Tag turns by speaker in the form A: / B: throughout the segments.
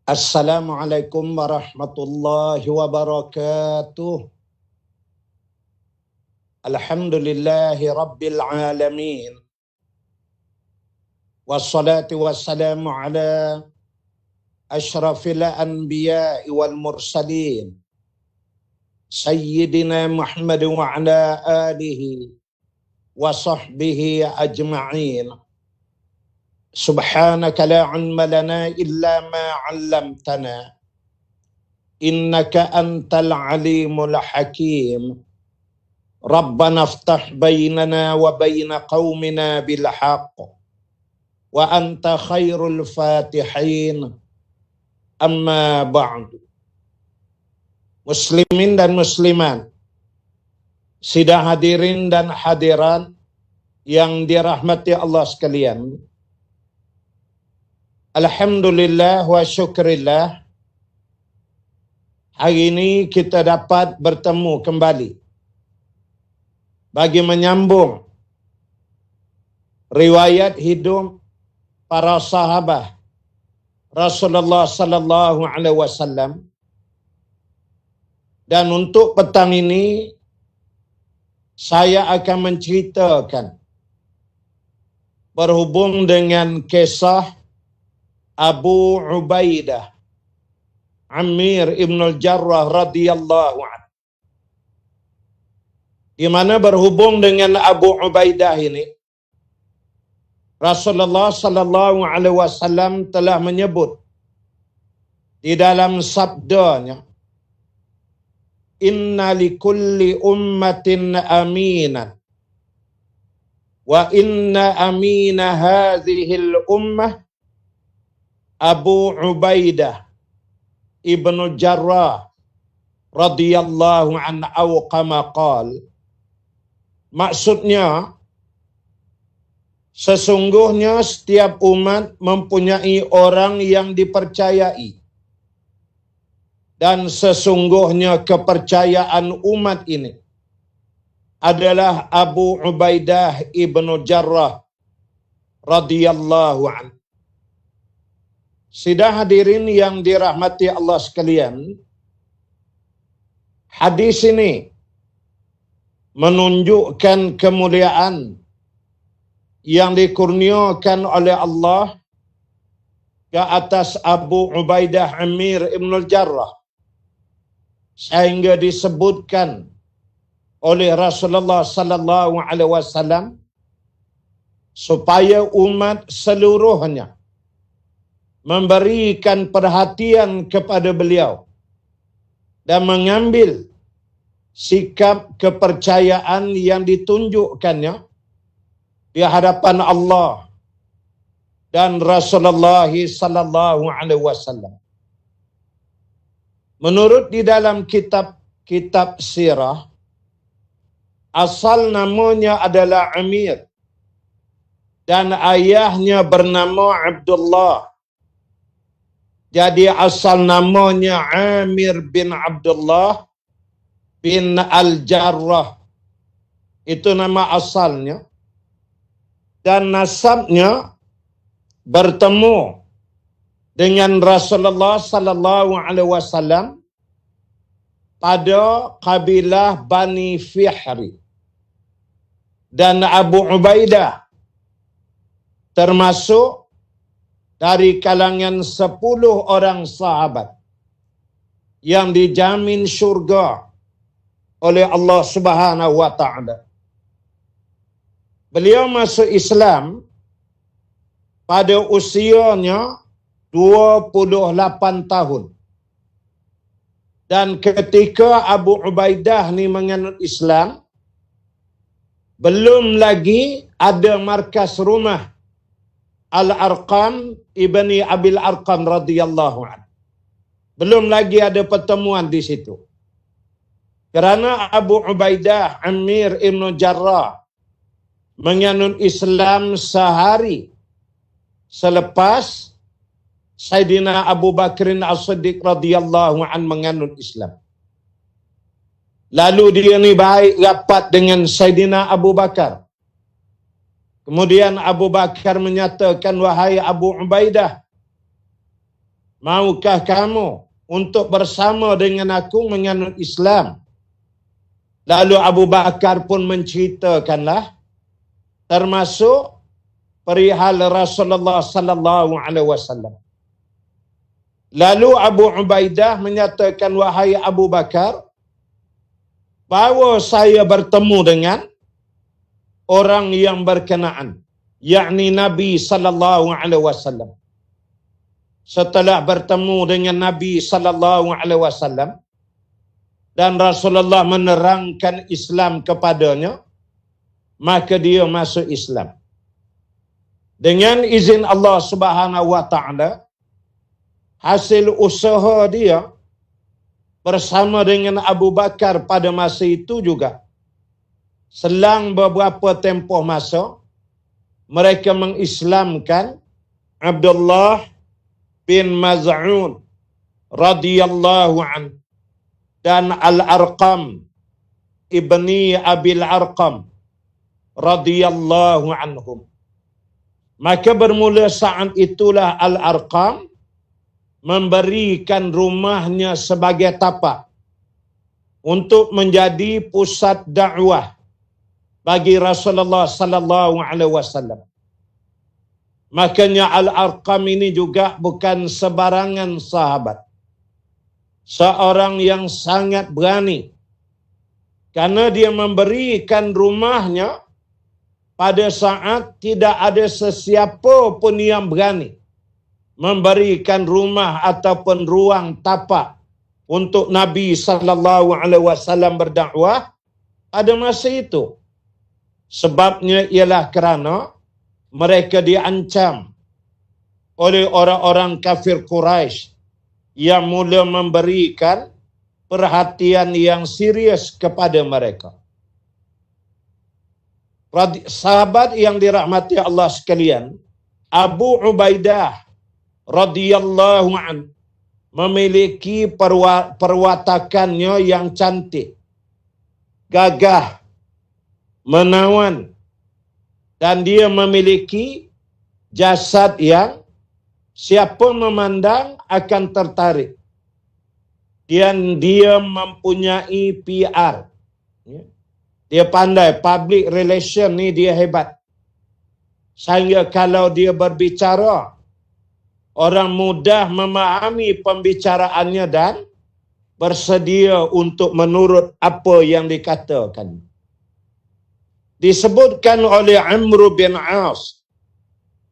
A: Assalamualaikum warahmatullahi wabarakatuh. Alhamdulillahi rabbil alamin. Wassalatu wassalamu ala ashrafil anbiya'i wal mursalin. Sayyidina Muhammad wa ala alihi wa sahbihi ajma'in. Subhanaka la ilma lana illa ma 'allamtana innaka antal alimul hakim. Rabbana iftah bainana wa baina qaumina bil haqq wa anta khairul fatihin. Amma ba'du. Muslimin dan muslimat, sidang hadirin dan hadirat yang dirahmati Allah sekalian, alhamdulillah wa syukrillah, hari ini kita dapat bertemu kembali bagi menyambung riwayat hidup para sahabat Rasulullah sallallahu alaihi wasallam. Dan untuk petang ini saya akan menceritakan berhubung dengan kisah Abu Ubaidah Amir ibn al-Jarrah radhiyallahu anhu. Di mana berhubung dengan Abu Ubaidah ini, Rasulullah sallallahu alaihi wasallam telah menyebut di dalam sabdanya, inna likulli ummatin aminan wa inna amina hadhil ummah Abu Ubaidah ibn Jarrah radhiyallahu anhu kama qala. Maksudnya, sesungguhnya setiap umat mempunyai orang yang dipercayai, dan sesungguhnya kepercayaan umat ini adalah Abu Ubaidah ibn Jarrah radhiyallahu anhu. Sidang hadirin yang dirahmati Allah sekalian, hadis ini menunjukkan kemuliaan yang dikurniakan oleh Allah ke atas Abu Ubaidah Amir ibn al-Jarrah, sehingga disebutkan oleh Rasulullah sallallahu alaihi wasallam supaya umat seluruhnya memberikan perhatian kepada beliau dan mengambil sikap kepercayaan yang ditunjukkannya di hadapan Allah dan Rasulullah sallallahu alaihi wasallam. Menurut di dalam kitab sirah, asal namanya adalah Amir dan ayahnya bernama Abdullah. Jadi asal namanya Amir bin Abdullah bin Al-Jarrah. Itu nama asalnya. Dan nasabnya bertemu dengan Rasulullah sallallahu alaihi wasallam pada kabilah Bani Fihri. Dan Abu Ubaidah termasuk dari kalangan 10 orang sahabat yang dijamin syurga oleh Allah Subhanahu wa taala. Beliau masuk Islam pada usianya 28 tahun. Dan ketika Abu Ubaidah ni menganut Islam, belum lagi ada markas rumah Al-Arqam ibni Abil Arqam radhiyallahu anhu. Belum lagi ada pertemuan di situ. Kerana Abu Ubaidah Amir ibn Jarrah menganut Islam sehari selepas Sayyidina Abu Bakrin As-Siddiq radhiyallahu an menganut Islam. Lalu dia ni baik rapat dengan Sayyidina Abu Bakar. Kemudian Abu Bakar menyatakan, wahai Abu Ubaidah, maukah kamu untuk bersama dengan aku menganut Islam? Lalu Abu Bakar pun menceritakanlah termasuk perihal Rasulullah sallallahu alaihi wasallam. Lalu Abu Ubaidah menyatakan, wahai Abu Bakar, bahawa saya bertemu dengan orang yang berkenaan, yakni Nabi sallallahu alaihi wasallam. Setelah bertemu dengan Nabi sallallahu alaihi wasallam dan Rasulullah menerangkan Islam kepadanya, maka dia masuk Islam. Dengan izin Allah Subhanahu wa taala, hasil usaha dia bersama dengan Abu Bakar pada masa itu juga, selang beberapa tempoh masa, mereka mengislamkan Abdullah bin Maz'un radhiyallahu an dan Al-Arqam ibni Abil Arqam radhiyallahu anhum. Maka bermula saat itulah Al-Arqam memberikan rumahnya sebagai tapak untuk menjadi pusat dakwah bagi Rasulullah sallallahu alaihi wasallam. Makanya Al-Arqam ini juga bukan sebarangan sahabat. Seorang yang sangat berani, karena dia memberikan rumahnya pada saat tidak ada sesiapa pun yang berani memberikan rumah ataupun ruang tapak untuk Nabi sallallahu alaihi wasallam berdakwah pada masa itu. Sebabnya ialah kerana mereka diancam oleh orang-orang kafir Quraisy yang mula memberikan perhatian yang serius kepada mereka. Sahabat yang dirahmati Allah sekalian, Abu Ubaidah radhiyallahu an memiliki perwatakannya yang cantik, gagah, menawan, dan dia memiliki jasad yang siapa memandang akan tertarik. Dan dia mempunyai PR. Dia pandai, public relation ni dia hebat. Sehingga kalau dia berbicara, orang mudah memahami pembicaraannya dan bersedia untuk menurut apa yang dikatakan. Disebutkan oleh Amr bin As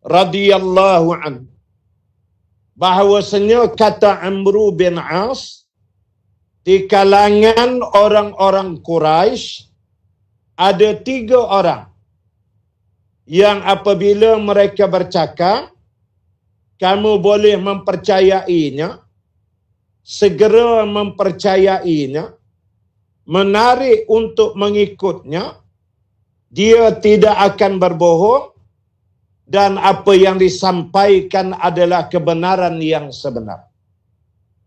A: radhiyallahu anhu bahawasanya kata Amr bin As, di kalangan orang-orang Quraisy ada 3 orang yang apabila mereka bercakap, kamu boleh mempercayainya, segera mempercayainya, menarik untuk mengikutnya, dia tidak akan berbohong, dan apa yang disampaikan adalah kebenaran yang sebenar.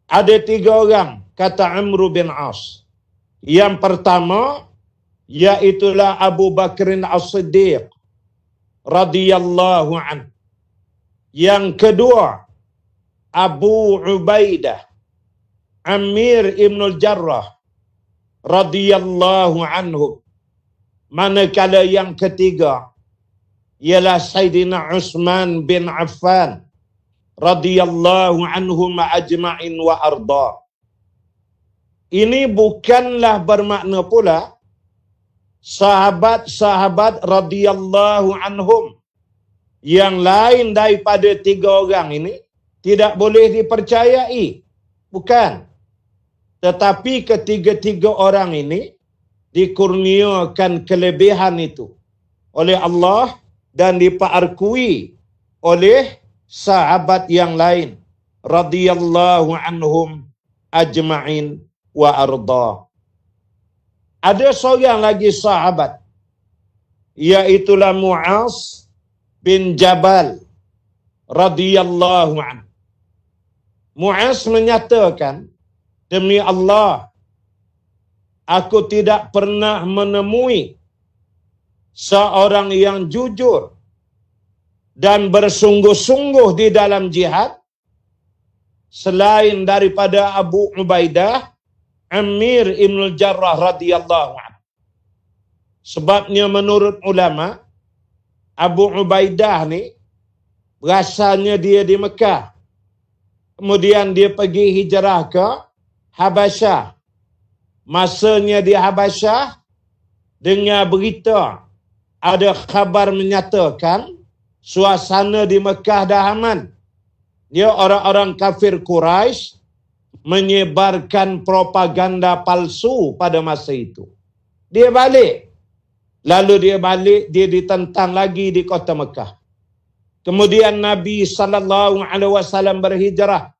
A: Ada 3 orang, kata Amr bin As. Yang pertama, iaitulah Abu Bakrin As-Siddiq radhiyallahu an. Yang kedua, Abu Ubaidah Amir Ibnul Jarrah radhiyallahu anhu. Manakala yang ketiga ialah Sayyidina Utsman bin Affan radhiyallahu anhum ajma'in wa arda. Ini bukanlah bermakna pula sahabat-sahabat radhiyallahu anhum yang lain daripada 3 orang ini tidak boleh dipercayai. Bukan. Tetapi ketiga-tiga orang ini dikurniakan kelebihan itu oleh Allah dan diperkui oleh sahabat yang lain radhiyallahu anhum ajma'in wa arda. Ada seorang lagi sahabat, iaitulah Mu'az bin Jabal radhiyallahu anhu. Mu'az menyatakan, demi Allah, aku tidak pernah menemui seorang yang jujur dan bersungguh-sungguh di dalam jihad selain daripada Abu Ubaidah Amir Ibn Jarrah radhiyallahu anhu. Sebabnya menurut ulama, Abu Ubaidah ni berasalnya dia di Mekah. Kemudian dia pergi hijrah ke Habasyah. Masanya di Habasyah, dengar berita ada khabar menyatakan suasana di Mekah dah aman. Dia orang-orang kafir Quraisy menyebarkan propaganda palsu pada masa itu. Dia balik. Lalu dia balik, dia ditentang lagi di kota Mekah. Kemudian Nabi SAW berhijrah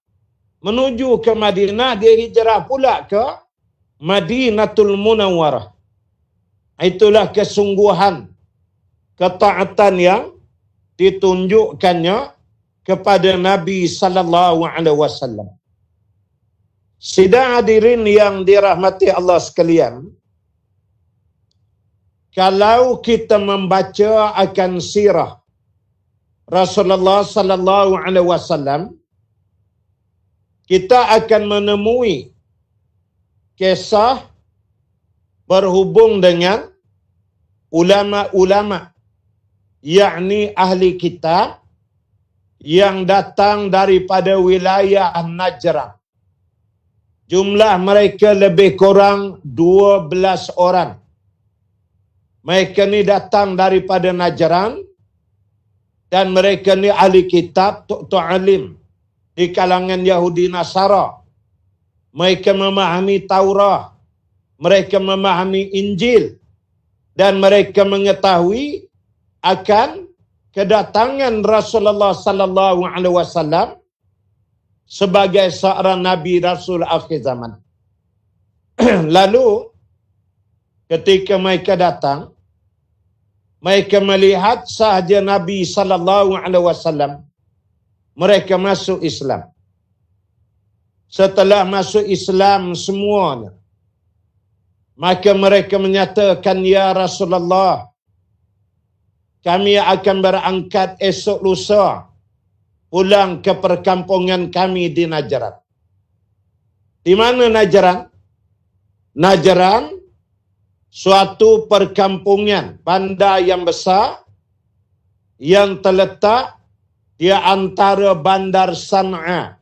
A: menuju ke Madinah. Dia hijrah pula ke Madinatul Munawwarah. Itulah kesungguhan, ketaatan yang ditunjukkannya kepada Nabi SAW. Sidang hadirin yang dirahmati Allah sekalian, kalau kita membaca akan sirah Rasulullah SAW, kita akan menemui kisah berhubung dengan ulama-ulama, yakni ahli kitab yang datang daripada wilayah Najran. Jumlah mereka lebih kurang 12 orang. Mereka ni datang daripada Najran dan mereka ni ahli kitab, tok alim di kalangan Yahudi Nasara. Mereka memahami Taurat, mereka memahami Injil, dan mereka mengetahui akan kedatangan Rasulullah sallallahu alaihi wasallam sebagai seorang nabi rasul akhir zaman. Lalu ketika mereka datang, mereka melihat sahaja Nabi sallallahu alaihi wasallam, mereka masuk Islam. Setelah masuk Islam semuanya, maka mereka menyatakan, ya Rasulullah, kami akan berangkat esok lusa pulang ke perkampungan kami di Najran. Di mana Najran? Najran suatu perkampungan bandar yang besar yang terletak di antara bandar San'a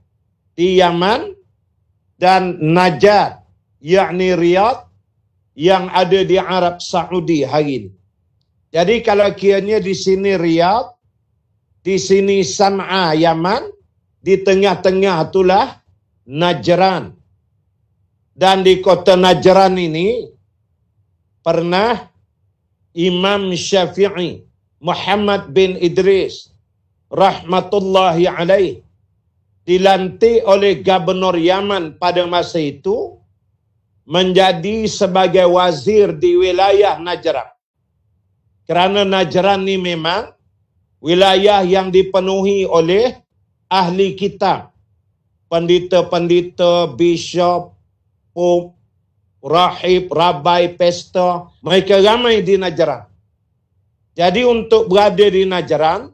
A: di Yaman dan Najd, yakni Riyadh yang ada di Arab Saudi hari ini. Jadi kalau kiranya di sini Riyadh, di sini San'a Yaman, di tengah-tengah itulah Najran. Dan di kota Najran ini pernah Imam Syafi'i Muhammad bin Idris rahmatullahi alaih dilantik oleh Gubernur Yaman pada masa itu menjadi sebagai wazir di wilayah Najran. Kerana Najran ni memang wilayah yang dipenuhi oleh ahli kitab, pendeta-pendeta, bishop, pope, rahib, rabai, pesta, mereka ramai di Najran. Jadi untuk berada di Najran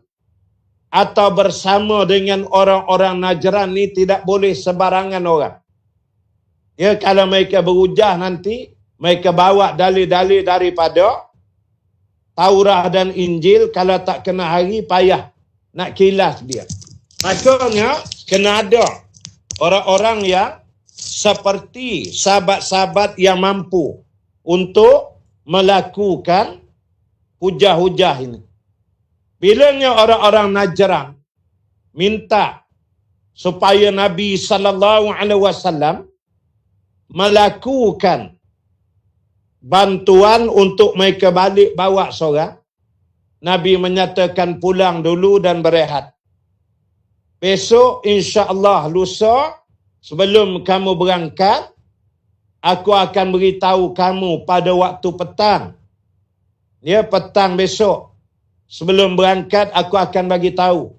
A: atau bersama dengan orang-orang Najran ni tidak boleh sebarangan orang. Ya, kalau mereka berhujah nanti, mereka bawa dalil-dalil daripada Taurat dan Injil, kalau tak kena hari, payah nak kilas dia. Makanya, kena ada orang-orang yang seperti sahabat-sahabat yang mampu untuk melakukan hujah-hujah ini. Bilanya orang-orang Najran minta supaya Nabi SAW melakukan bantuan untuk mereka balik bawa seorang, Nabi menyatakan pulang dulu dan berehat. Besok insya-Allah lusa sebelum kamu berangkat, aku akan beritahu kamu pada waktu petang. Ya, petang besok. Sebelum berangkat aku akan bagi tahu.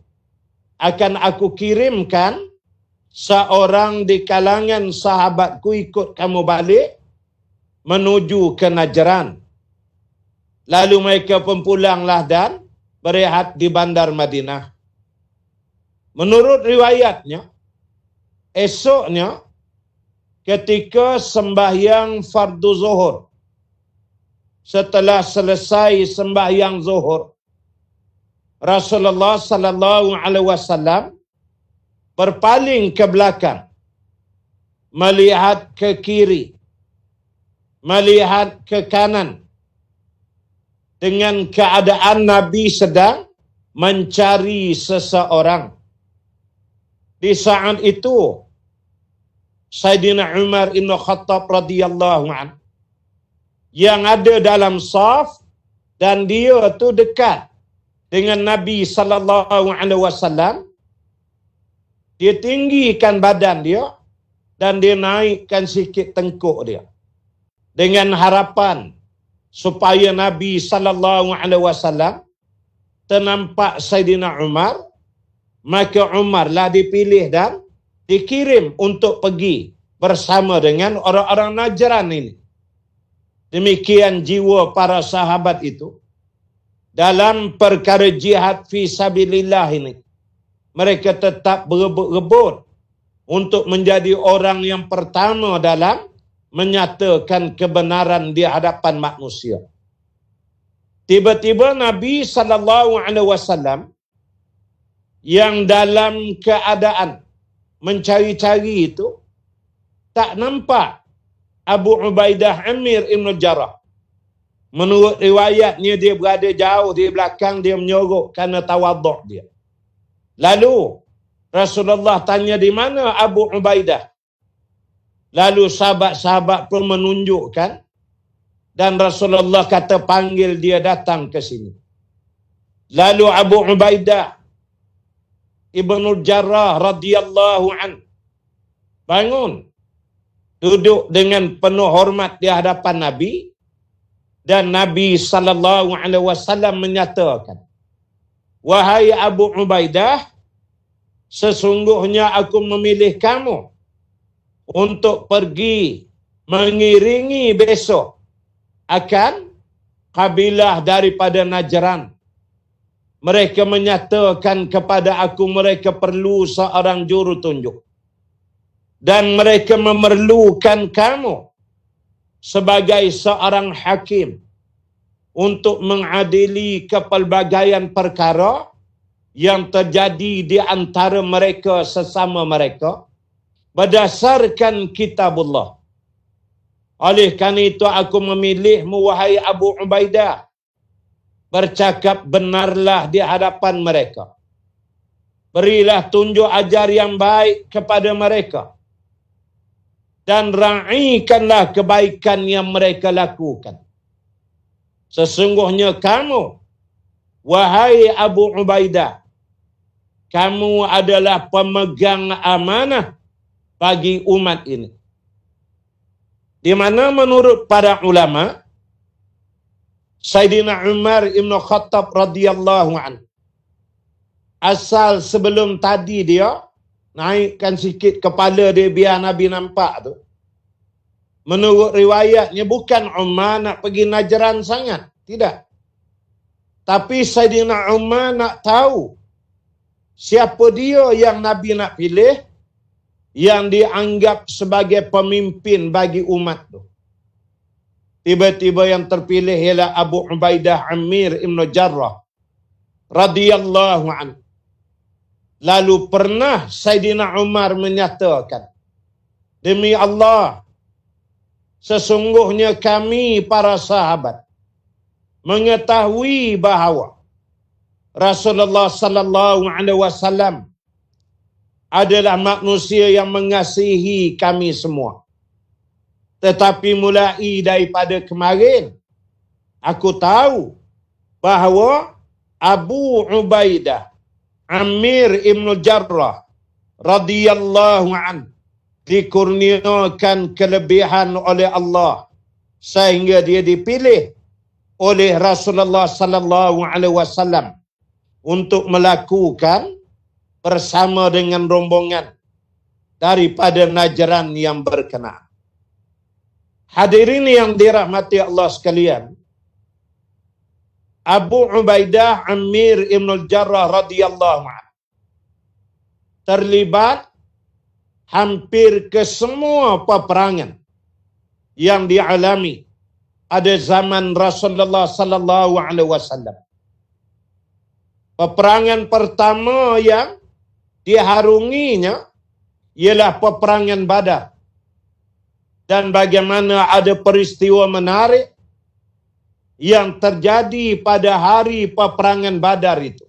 A: Akan aku kirimkan seorang di kalangan sahabatku ikut kamu balik menuju ke Najran. Lalu mereka pun pulanglah dan berehat di bandar Madinah. Menurut riwayatnya, esoknya ketika sembahyang fardu zuhur, setelah selesai sembahyang zuhur, Rasulullah sallallahu alaihi wasallam berpaling ke belakang, melihat ke kiri, melihat ke kanan, dengan keadaan Nabi sedang mencari seseorang. Di saat itu Sayyidina Umar bin Khattab radhiyallahu anhu yang ada dalam saf, dan dia tu dekat dengan Nabi sallallahu alaihi wasallam. Dia tinggikan badan dia dan dia naikkan sikit tengkuk dia dengan harapan supaya Nabi sallallahu alaihi wasallam ternampak Sayyidina Umar. Maka Umar lah dipilih dan dikirim untuk pergi bersama dengan orang-orang Najran ini. Demikian jiwa para sahabat itu dalam perkara jihad fi sabilillah ini. Mereka tetap berebut-rebut untuk menjadi orang yang pertama dalam menyatakan kebenaran di hadapan manusia. Tiba-tiba Nabi sallallahu alaihi wasallam yang dalam keadaan mencari-cari itu tak nampak Abu Ubaidah Amir Ibn Jarrah. Menurut riwayatnya dia berada jauh di belakang, dia menyorok kerana tawaduk dia. Lalu Rasulullah tanya, di mana Abu Ubaidah? Lalu sahabat-sahabat pun menunjukkan, dan Rasulullah kata panggil dia datang ke sini. Lalu Abu Ubaidah Ibnul Jarrah radhiyallahu an bangun, duduk dengan penuh hormat di hadapan Nabi, dan Nabi sallallahu alaihi wasallam menyatakan, wahai Abu Ubaidah, sesungguhnya aku memilih kamu untuk pergi mengiringi besok akan kabilah daripada Najran. Mereka menyatakan kepada aku mereka perlu seorang juru tunjuk, dan mereka memerlukan kamu sebagai seorang hakim untuk mengadili kepelbagaian perkara yang terjadi di antara mereka sesama mereka berdasarkan kitabullah. Oleh kerana itu aku memilihmu, wahai Abu Ubaidah, bercakap benarlah di hadapan mereka. Berilah tunjuk ajar yang baik kepada mereka, dan raikanlah kebaikan yang mereka lakukan. Sesungguhnya kamu, wahai Abu Ubaidah, kamu adalah pemegang amanah bagi umat ini. Di mana menurut para ulama, Sayyidina Umar Ibn Khattab radhiyallahu anhu, asal sebelum tadi dia naikkan sikit kepala dia biar Nabi nampak tu, menurut riwayatnya bukan Umar nak pergi Najran sangat, tidak. Tapi Sayyidina Umar nak tahu siapa dia yang Nabi nak pilih, yang dianggap sebagai pemimpin bagi umat tu. Tiba-tiba yang terpilih ialah Abu Ubaidah Amir Ibn Jarrah radhiyallahu anhu. Lalu pernah Sayyidina Umar menyatakan, demi Allah, sesungguhnya kami para sahabat mengetahui bahawa Rasulullah sallallahu alaihi wasallam adalah manusia yang mengasihi kami semua. Tetapi mulai daripada kemarin, aku tahu bahawa Abu Ubaidah Amir Ibn Jarrah radhiyallahu anhu dikurniakan kelebihan oleh Allah sehingga dia dipilih oleh Rasulullah sallallahu alaihi wasallam untuk melakukan bersama dengan rombongan daripada Najran yang berkenaan. Hadirin yang dirahmati Allah sekalian, Abu Ubaidah Amir Ibn Jarrah radhiyallahu anhu terlibat hampir ke semua peperangan yang dialami pada zaman Rasulullah sallallahu alaihi wasallam. Peperangan pertama yang diharunginya ialah peperangan Badar. Dan bagaimana ada peristiwa menarik yang terjadi pada hari peperangan Badar itu.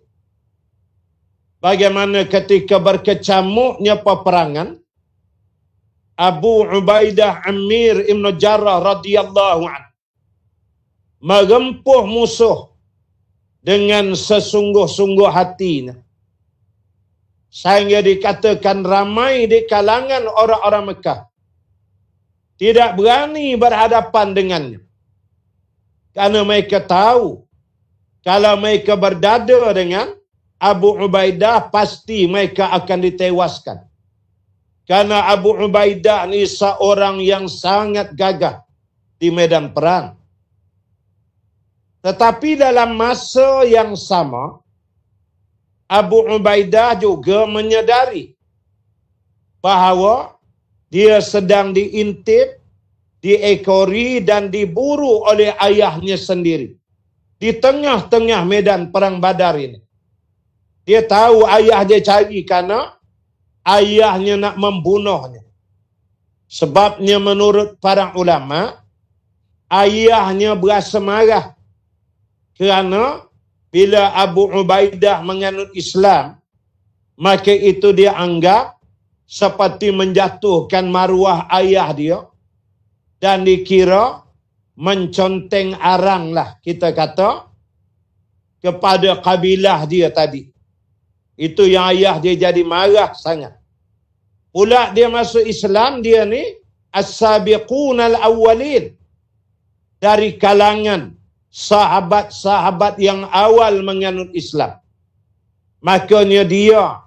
A: Bagaimana ketika berkecamuknya peperangan, Abu Ubaidah Ammir Ibn Jarrah radhiyallahu anhu mengempuh musuh dengan sesungguh-sungguh hatinya. Sehingga dikatakan ramai di kalangan orang-orang Mekah tidak berani berhadapan dengannya. Karena mereka tahu kalau mereka berdada dengan Abu Ubaidah pasti mereka akan ditewaskan. Karena Abu Ubaidah ni seorang yang sangat gagah di medan perang. Tetapi dalam masa yang sama, Abu Ubaidah juga menyadari bahawa dia sedang diintip, diekori dan diburu oleh ayahnya sendiri. Di tengah-tengah medan perang Badar ini. Dia tahu ayah dia cari kerana ayahnya nak membunuhnya. Sebabnya menurut para ulama, ayahnya berasa marah kerana bila Abu Ubaidah menganut Islam, maka itu dia anggap seperti menjatuhkan maruah ayah dia dan dikira menconteng arang lah, kita kata, kepada kabilah dia tadi. Itu yang ayah dia jadi marah sangat. Pula dia masuk Islam, dia ni as-sabiqun al-awwalin, dari kalangan sahabat-sahabat yang awal menganut Islam. Makanya dia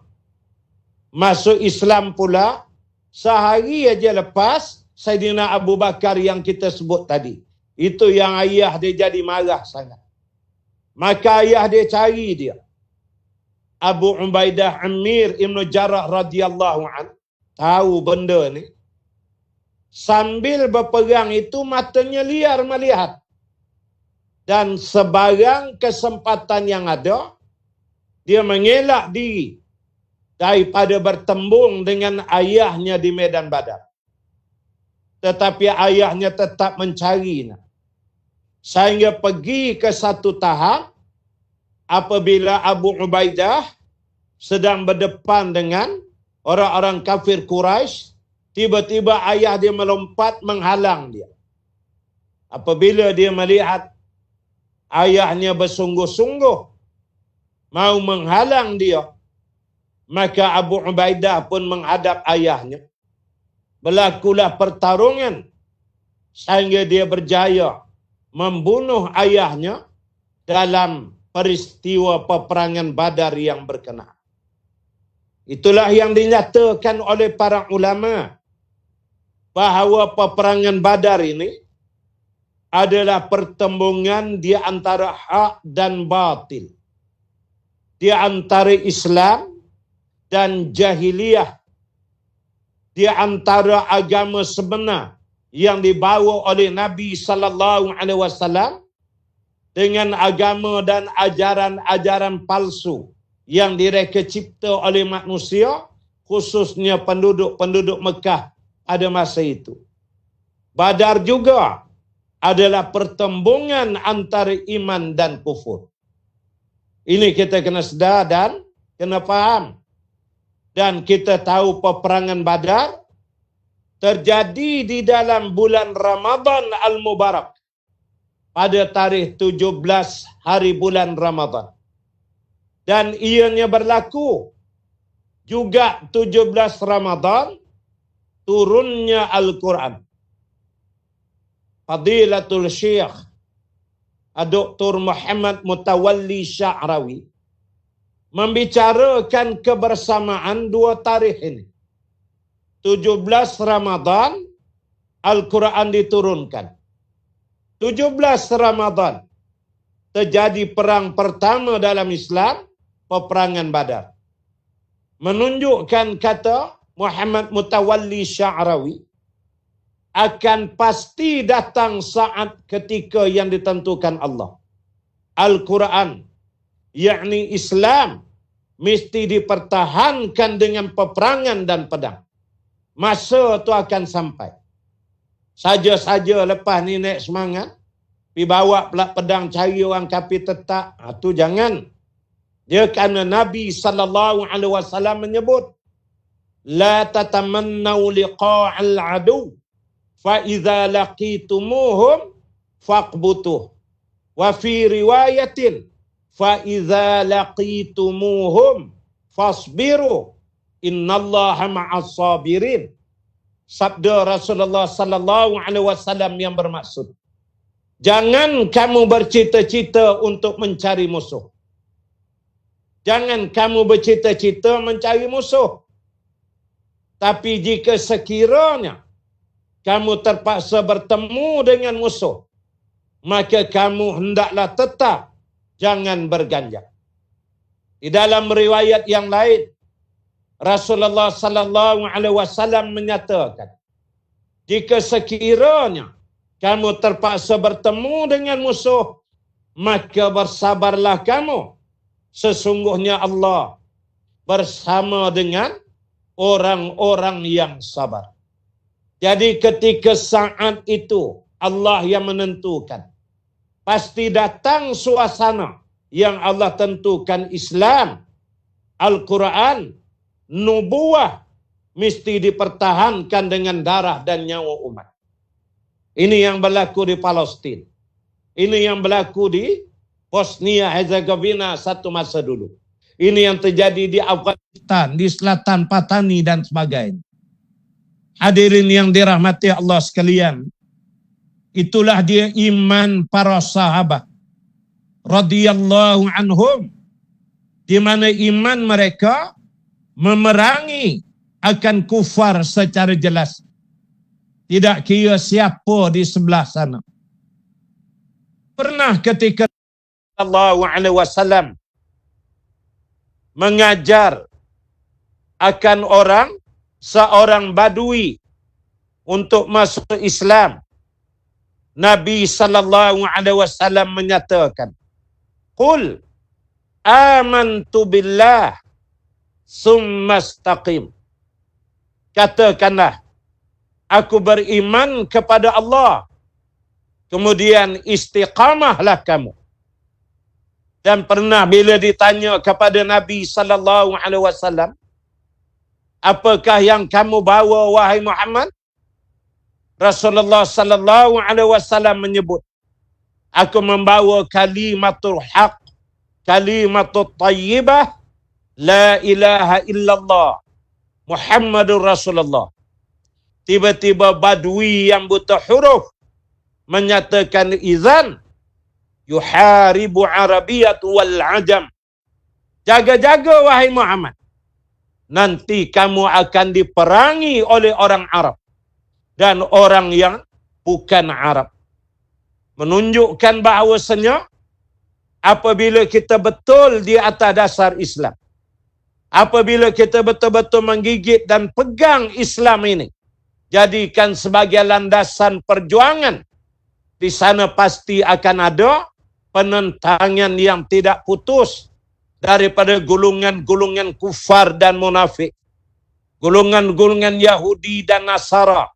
A: masuk Islam pula sehari aja lepas Saidina Abu Bakar yang kita sebut tadi. Itu yang ayah dia jadi marah sangat. Maka ayah dia cari dia. Abu Ubaidah Ammir Ibn Jarrah radhiyallahu anhu tahu benda ni. Sambil berperang itu matanya liar melihat. Dan sebarang kesempatan yang ada, dia mengelak diri daripada bertembung dengan ayahnya di medan Badar. Tetapi ayahnya tetap mencarinya. Sehingga pergi ke satu tahap, apabila Abu Ubaidah sedang berdepan dengan orang-orang kafir Quraisy, tiba-tiba ayah dia melompat menghalang dia. Apabila dia melihat ayahnya bersungguh-sungguh mau menghalang dia, maka Abu Ubaidah pun menghadap ayahnya. Berlakulah pertarungan sehingga dia berjaya membunuh ayahnya dalam peristiwa peperangan Badar yang berkenaan. Itulah yang dinyatakan oleh para ulama bahawa peperangan Badar ini adalah pertembungan di antara hak dan batil, di antara Islam dan jahiliyah, di antara agama sebenar yang dibawa oleh Nabi sallallahu alaihi wasallam dengan agama dan ajaran-ajaran palsu yang direka cipta oleh manusia, khususnya penduduk-penduduk Mekah pada masa itu. Badar juga adalah pertembungan antara iman dan kufur. Ini kita kena sedar dan kena faham. Dan kita tahu peperangan Badar terjadi di dalam bulan Ramadan Al-Mubarak pada tarikh 17 hari bulan Ramadan. Dan ianya berlaku juga 17 Ramadan turunnya Al-Quran. Fadilatul Syekh Dr. Muhammad Mutawalli Sya'rawi membicarakan kebersamaan dua tarikh ini. 17 Ramadan Al-Quran diturunkan. 17 Ramadan terjadi perang pertama dalam Islam, peperangan Badar. Menunjukkan kata Muhammad Mutawalli Sya'rawi, akan pasti datang saat ketika yang ditentukan Allah. Al-Quran, yakni Islam, mesti dipertahankan dengan peperangan dan pedang. Masa tu akan sampai. Saja-saja lepas ni naik semangat, pergi bawa pula pedang cari orang kafir tetap. Tu jangan. Dia kerana Nabi SAW menyebut, La tatamannau liqa'al adu, fa idza laqitumuhum faqbutuh. Wa fi riwayatin, fa idza laqitumuhum fasbiru, innallaha ma'as sabirin. Sabda Rasulullah sallallahu alaihi wasallam yang bermaksud, jangan kamu bercita-cita untuk mencari musuh. Jangan kamu bercita-cita mencari musuh. Tapi jika sekiranya kamu terpaksa bertemu dengan musuh, maka kamu hendaklah tetap jangan berganjak. Di dalam riwayat yang lain, Rasulullah sallallahu alaihi wasallam menyatakan, jika sekiranya kamu terpaksa bertemu dengan musuh, maka bersabarlah kamu. Sesungguhnya Allah bersama dengan orang-orang yang sabar. Jadi ketika saat itu Allah yang menentukan. Pasti datang suasana yang Allah tentukan. Islam, Al-Quran, nubuah mesti dipertahankan dengan darah dan nyawa umat. Ini yang berlaku di Palestin. Ini yang berlaku di Bosnia Herzegovina satu masa dulu. Ini yang terjadi di Afghanistan, di selatan Patani dan sebagainya. Hadirin yang dirahmati Allah sekalian, itulah dia iman para sahabat radhiyallahu anhum, di mana iman mereka memerangi akan kufar secara jelas. Tidak kira siapa di sebelah sana. Pernah ketika sallallahu alaihi wasallam mengajar akan seorang badui untuk masuk Islam, Nabi sallallahu alaihi wasallam menyatakan, "Qul amantu billah summa istaqim." Katakanlah, aku beriman kepada Allah, kemudian istiqamahlah kamu. Dan pernah bila ditanya kepada Nabi sallallahu alaihi wasallam, apakah yang kamu bawa wahai Muhammad? Rasulullah sallallahu alaihi wasallam menyebut, aku membawa kalimatul haq, kalimatul tayyibah, la ilaha illallah, Muhammadur Rasulullah. Tiba-tiba badui yang buta huruf menyatakan, izan yuharibu arabiyat wal ajam. Jaga-jaga wahai Muhammad, nanti kamu akan diperangi oleh orang Arab dan orang yang bukan Arab. Menunjukkan bahawasanya apabila kita betul di atas dasar Islam, apabila kita betul-betul menggigit dan pegang Islam ini, jadikan sebagai landasan perjuangan, di sana pasti akan ada penentangan yang tidak putus daripada golongan-golongan kufar dan munafik, golongan-golongan Yahudi dan Nasara,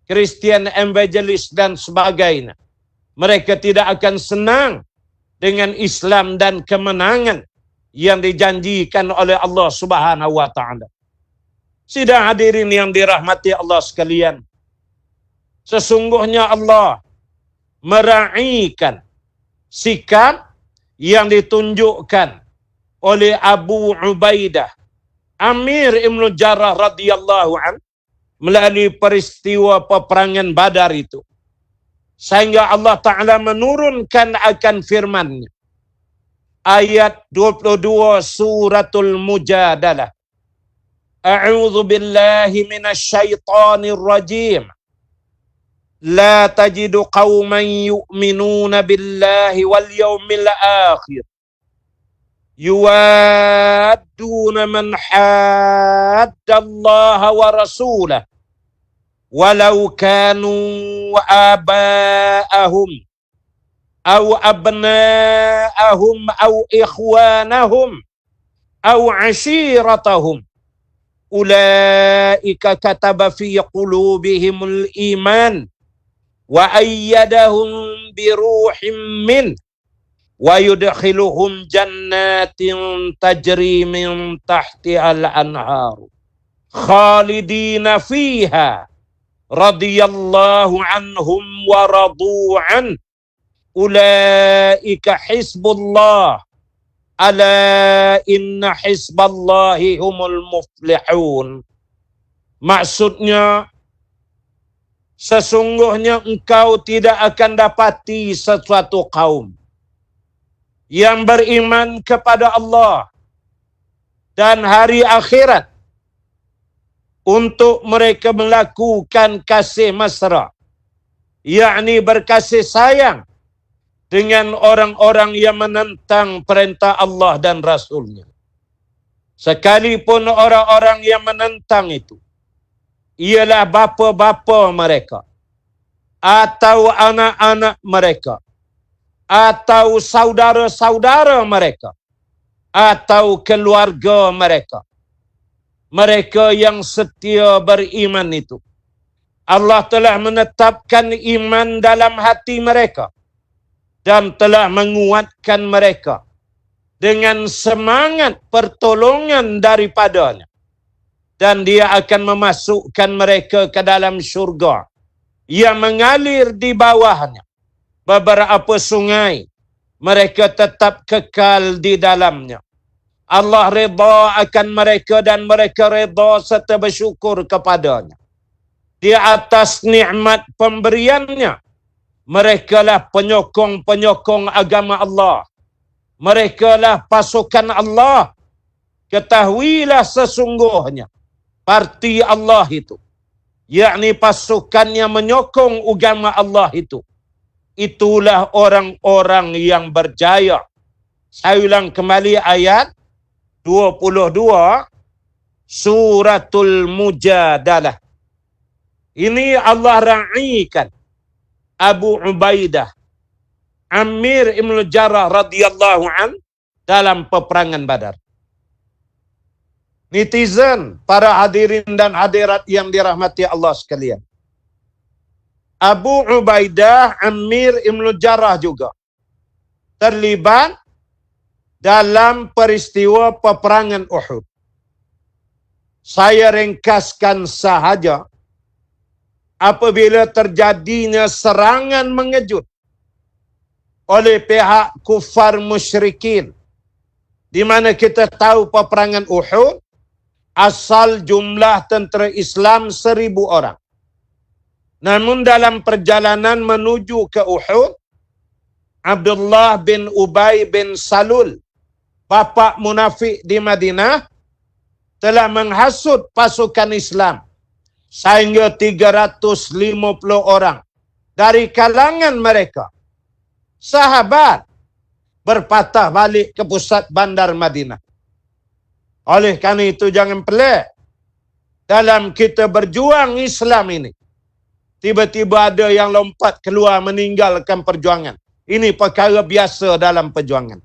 A: Kristian evangelis dan sebagainya. Mereka tidak akan senang dengan Islam dan kemenangan yang dijanjikan oleh Allah Subhanahu wa taala. Sidang hadirin yang dirahmati Allah sekalian, sesungguhnya Allah meraihkan sikap yang ditunjukkan oleh Abu Ubaidah Amir Ibn Jarrah radhiyallahu an melalui peristiwa peperangan Badar itu, sehingga Allah Ta'ala menurunkan akan firman-Nya. Ayat 22 suratul Mujadalah. A'udzu billahi minasyaitonir rajim. La tajidu qauman yu'minuna billahi wal yawmil akhir yuwadduna man haddallaha wa rasulah walau kanu aba'ahum aw abna'ahum aw ikhwanahum aw ashiratahum ulaika kataba fi qulubihimul iman wa ayyadahum biruhim min wa yudkhiluhum jannatin tajri min tahtihal anhar khalidina fiha radhiyallahu anhum wa radu an ulaika hizbullah ala inna hizballahi humul muflihun. Maksudnya, sesungguhnya engkau tidak akan dapati sesuatu kaum yang beriman kepada Allah dan hari akhirat untuk mereka melakukan kasih mesra, yakni berkasih sayang dengan orang-orang yang menentang perintah Allah dan Rasulnya. Sekalipun orang-orang yang menentang itu ialah bapa-bapa mereka, atau anak-anak mereka, atau saudara-saudara mereka, atau keluarga mereka. Mereka yang setia beriman itu, Allah telah menetapkan iman dalam hati mereka dan telah menguatkan mereka dengan semangat pertolongan daripadanya. Dan dia akan memasukkan mereka ke dalam syurga yang mengalir di bawahnya beberapa sungai. Mereka tetap kekal di dalamnya. Allah redha akan mereka dan mereka redha serta bersyukur kepadanya. Di atas nikmat pemberiannya, mereka lah penyokong-penyokong agama Allah. Mereka lah pasukan Allah. Ketahuilah sesungguhnya parti Allah itu, yakni pasukan yang menyokong agama Allah itu, itulah orang-orang yang berjaya. Saya ulang kembali ayat 22 Suratul Mujadalah. Ini Allah ra'ikan Abu Ubaidah Amir Ibn Jarrah radhiyallahu an dalam peperangan Badar. Netizen, para hadirin dan hadirat yang dirahmati Allah sekalian, Abu Ubaidah Amir Ibn Jarrah juga terlibat dalam peristiwa peperangan Uhud. Saya ringkaskan sahaja. Apabila terjadinya serangan mengejut oleh pihak kufar musyrikin, di mana kita tahu peperangan Uhud, asal jumlah tentera Islam 1,000 orang. Namun dalam perjalanan menuju ke Uhud, Abdullah bin Ubay bin Salul, bapa munafik di Madinah, telah menghasut pasukan Islam sehingga 350 orang dari kalangan mereka, sahabat, berpatah balik ke pusat bandar Madinah. Oleh karena itu jangan pelik, dalam kita berjuang Islam ini, tiba-tiba ada yang lompat keluar meninggalkan perjuangan. Ini perkara biasa dalam perjuangan.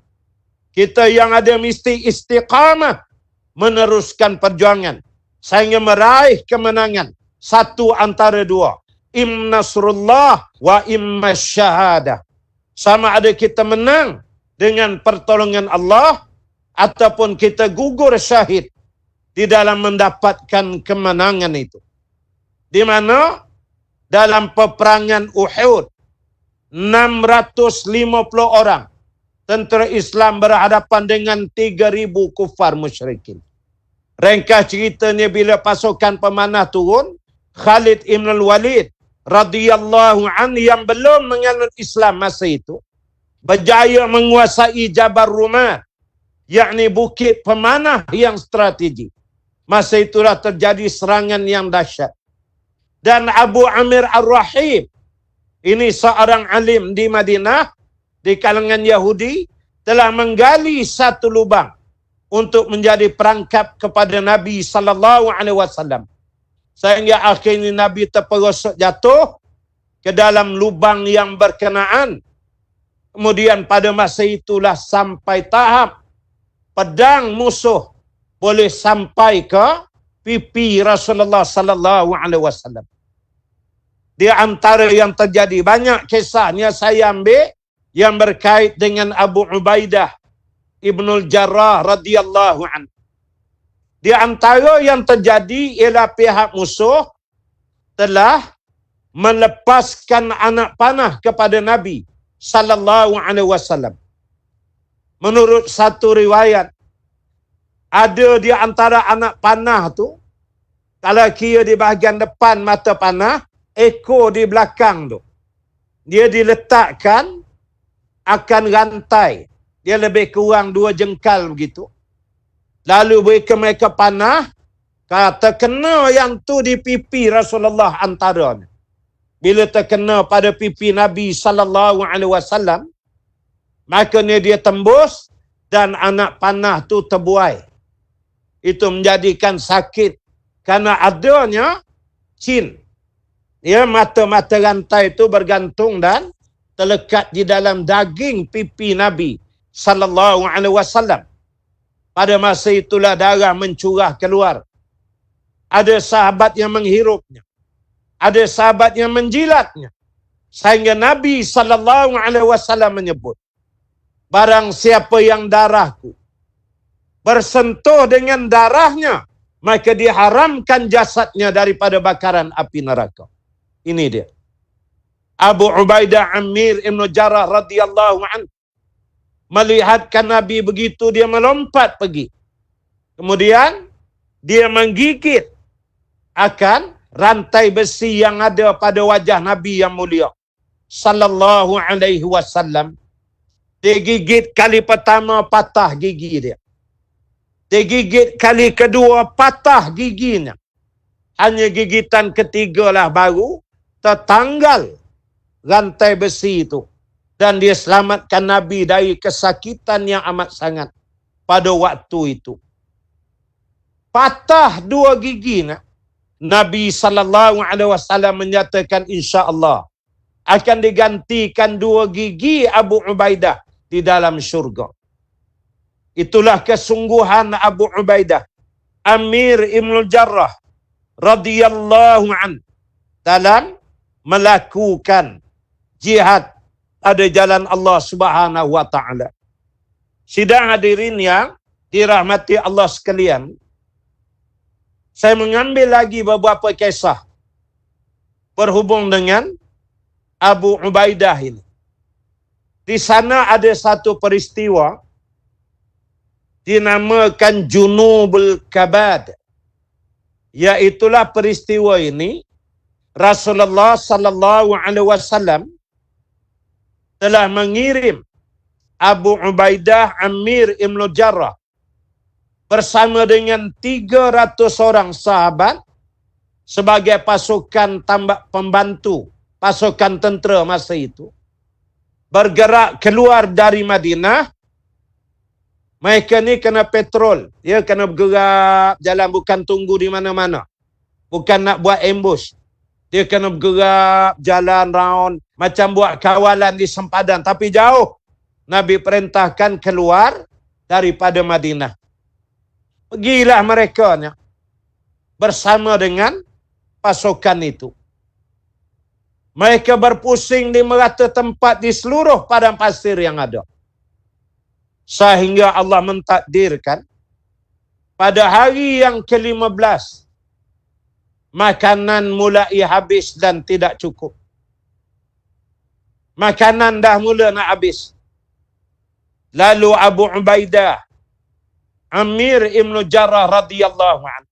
A: Kita yang ada mesti istiqamah meneruskan perjuangan sehingga meraih kemenangan. Satu antara dua, imma nasrullah wa imma syahadah. Sama ada kita menang dengan pertolongan Allah ataupun kita gugur syahid di dalam mendapatkan kemenangan itu. Di mana dalam peperangan Uhud 650 orang tentera Islam berhadapan dengan 3,000 kufar musyrikin. Ringkas ceritanya, bila pasukan pemanah turun, Khalid Ibn Walid radhiyallahu an yang belum menganut Islam masa itu berjaya menguasai Jabal Rumah, yakni bukit pemanah yang strategi. Masa itulah terjadi serangan yang dahsyat. Dan Abu Amir Ar-Rahib, ini seorang alim di Madinah di kalangan Yahudi, telah menggali satu lubang untuk menjadi perangkap kepada Nabi sallallahu alaihi wasallam. Sehingga akhirnya Nabi terperosok jatuh ke dalam lubang yang berkenaan. Kemudian pada masa itulah sampai tahap pedang musuh boleh sampai ke pipi Rasulullah sallallahu alaihi wasallam. Di antara yang terjadi banyak kisahnya, saya ambil yang berkait dengan Abu Ubaidah Ibnul Jarrah radhiyallahu anhu. Di antara yang terjadi ialah pihak musuh telah melepaskan anak panah kepada Nabi sallallahu alaihi wasallam. Menurut satu riwayat, ada di antara anak panah tu, kalau kira di bahagian depan mata panah, ekor di belakang tu, dia diletakkan akan rantai. Dia lebih kurang 2 jengkal begitu. Lalu mereka panah, terkena yang tu di pipi Rasulullah antaranya. Bila terkena pada pipi Nabi sallallahu alaihi wasallam, makanya dia tembus dan anak panah tu terbuai. Itu menjadikan sakit karena adanya cin. Ya, mata-mata rantai itu bergantung dan terlekat di dalam daging pipi Nabi sallallahu alaihi wasallam. Pada masa itulah darah mencurah keluar. Ada sahabat yang menghirupnya. Ada sahabat yang menjilatnya. Sehingga Nabi sallallahu alaihi wasallam menyebut, barang siapa yang darahku bersentuh dengan darahnya, maka diharamkan jasadnya daripada bakaran api neraka. Ini dia. Abu Ubaidah Amir Ibn Jarrah radhiyallahu anhu melihatkan Nabi begitu, dia melompat pergi. Kemudian dia menggigit akan rantai besi yang ada pada wajah Nabi yang mulia sallallahu alaihi wasallam. Dia gigit kali pertama, patah gigi dia. Dia gigit kali kedua, patah giginya. Hanya gigitan ketiga lah baru tertanggal rantai besi itu. Dan dia selamatkan Nabi dari kesakitan yang amat sangat pada waktu itu. Patah 2 gigi nak. Nabi sallallahu alaihi wasallam menyatakan insya-Allah akan digantikan 2 gigi Abu Ubaidah di dalam syurga. Itulah kesungguhan Abu Ubaidah Amir Ibnul Jarrah radhiyallahu an dalam melakukan jihad ada jalan Allah Subhanahu wa taala. Sidang hadirin yang dirahmati Allah sekalian, saya mengambil lagi beberapa kisah berhubung dengan Abu Ubaidah ini. Di sana ada satu peristiwa dinamakan Junubul Kabad. Iaitulah peristiwa ini Rasulullah sallallahu alaihi wasallam telah mengirim Abu Ubaidah Amir Ibn Jarrah bersama dengan 300 orang sahabat sebagai pasukan tambak pembantu, pasukan tentera masa itu, bergerak keluar dari Madinah. Mereka ni kena petrol, dia kena bergerak jalan, bukan tunggu di mana-mana, bukan nak buat ambush. Dia kena bergerak jalan round, macam buat kawalan di sempadan, tapi jauh. Nabi perintahkan keluar daripada Madinah. Pergilah mereka bersama dengan pasukan itu. Mereka berpusing di merata tempat di seluruh padang pasir yang ada. Sehingga Allah mentakdirkan pada hari yang ke-15 makanan mulai habis dan tidak cukup. Makanan dah mula nak habis. Lalu Abu Ubaidah Amir Ibn Jarrah radhiyallahu anhu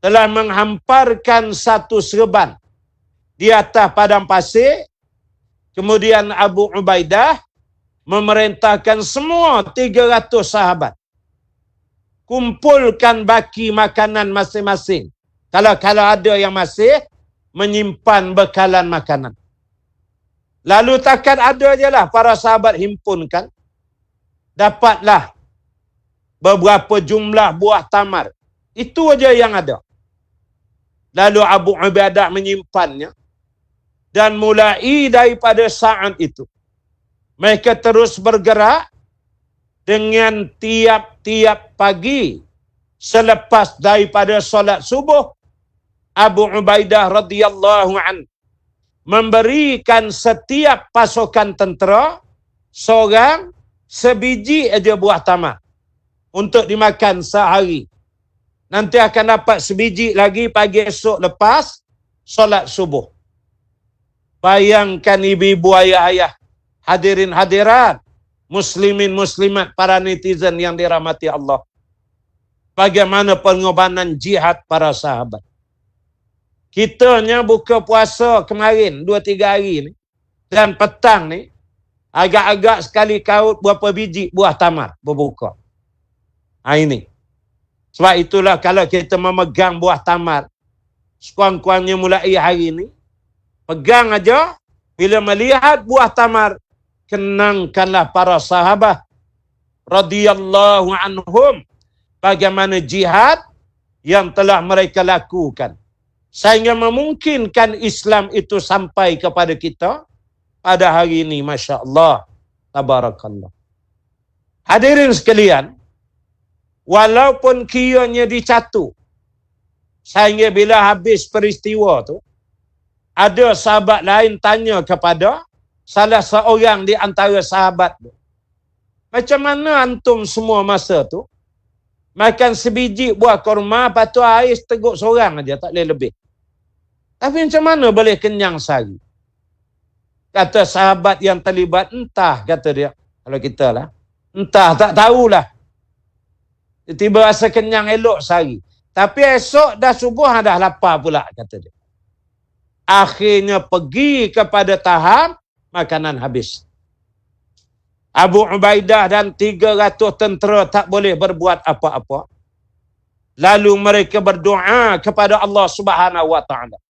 A: telah menghamparkan satu serban di atas padang pasir. Kemudian Abu Ubaidah memerintahkan semua 300 sahabat kumpulkan baki makanan masing-masing. Kalau ada yang masih menyimpan bekalan makanan. Lalu takkan ada je lah para sahabat himpunkan. dapatlah beberapa jumlah buah tamar. Itu aja yang ada. Lalu Abu Ubaidah menyimpannya. Dan mulai daripada saat itu, mereka terus bergerak dengan tiap-tiap pagi selepas daripada solat subuh. Abu Ubaidah radhiyallahu an memberikan setiap pasukan tentera seorang sebiji aja buah tamar untuk dimakan sehari. Nanti akan dapat sebiji lagi pagi esok lepas solat subuh. Bayangkan ibu-ibu, ayah-ayah, hadirin hadirat, muslimin muslimat, para netizen yang dirahmati Allah. Bagaimana pengorbanan jihad para sahabat. Kitanya buka puasa kemarin 2-3 hari ni, dan petang ni agak-agak sekali kaut berapa biji buah tamar berbuka. Ini. Sebab itulah kalau kita memegang buah tamar, sekurang-kurangnya mulai hari ni, pegang aja, bila melihat buah tamar, kenangkanlah para sahabat radhiyallahu anhum bagaimana jihad yang telah mereka lakukan sehingga memungkinkan Islam itu sampai kepada kita pada hari ini. Masya Allah, tabarakallah. Hadirin sekalian, walaupun kiranya dicatu, sehingga bila habis peristiwa tu, ada sahabat lain tanya kepada salah seorang di antara sahabat tu, macam mana antum semua masa tu makan sebiji buah kurma, lepas tu air seteguk seorang aja, tak boleh lebih. Tapi macam mana boleh kenyang sehari? Kata sahabat yang terlibat, entah, kata dia. Kalau kita lah, entah, tak tahulah. Tiba rasa kenyang elok sehari. Tapi esok dah subuh dah lapar pula, kata dia. Akhirnya pergi kepada tahap makanan habis. Abu Ubaidah dan 300 tentera tak boleh berbuat apa-apa. Lalu mereka berdoa kepada Allah Subhanahu wa taala.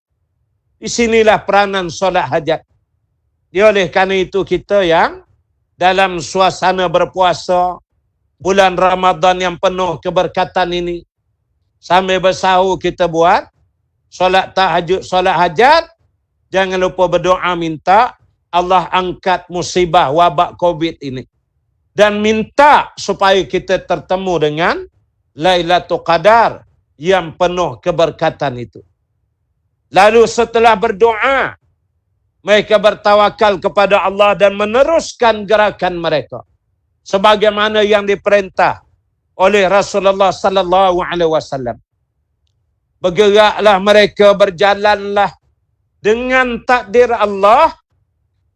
A: Di sinilah peranan solat hajat. Oleh kerana itu kita yang dalam suasana berpuasa bulan Ramadan yang penuh keberkatan ini, sambil bersahur kita buat solat tahajud, solat hajat. Jangan lupa berdoa minta Allah angkat musibah wabak COVID ini. Dan minta supaya kita tertemu dengan Lailatul Qadar yang penuh keberkatan itu. Lalu setelah berdoa, mereka bertawakal kepada Allah dan meneruskan gerakan mereka sebagaimana yang diperintah oleh Rasulullah sallallahu alaihi wasallam. Bergeraklah mereka, berjalanlah dengan takdir Allah.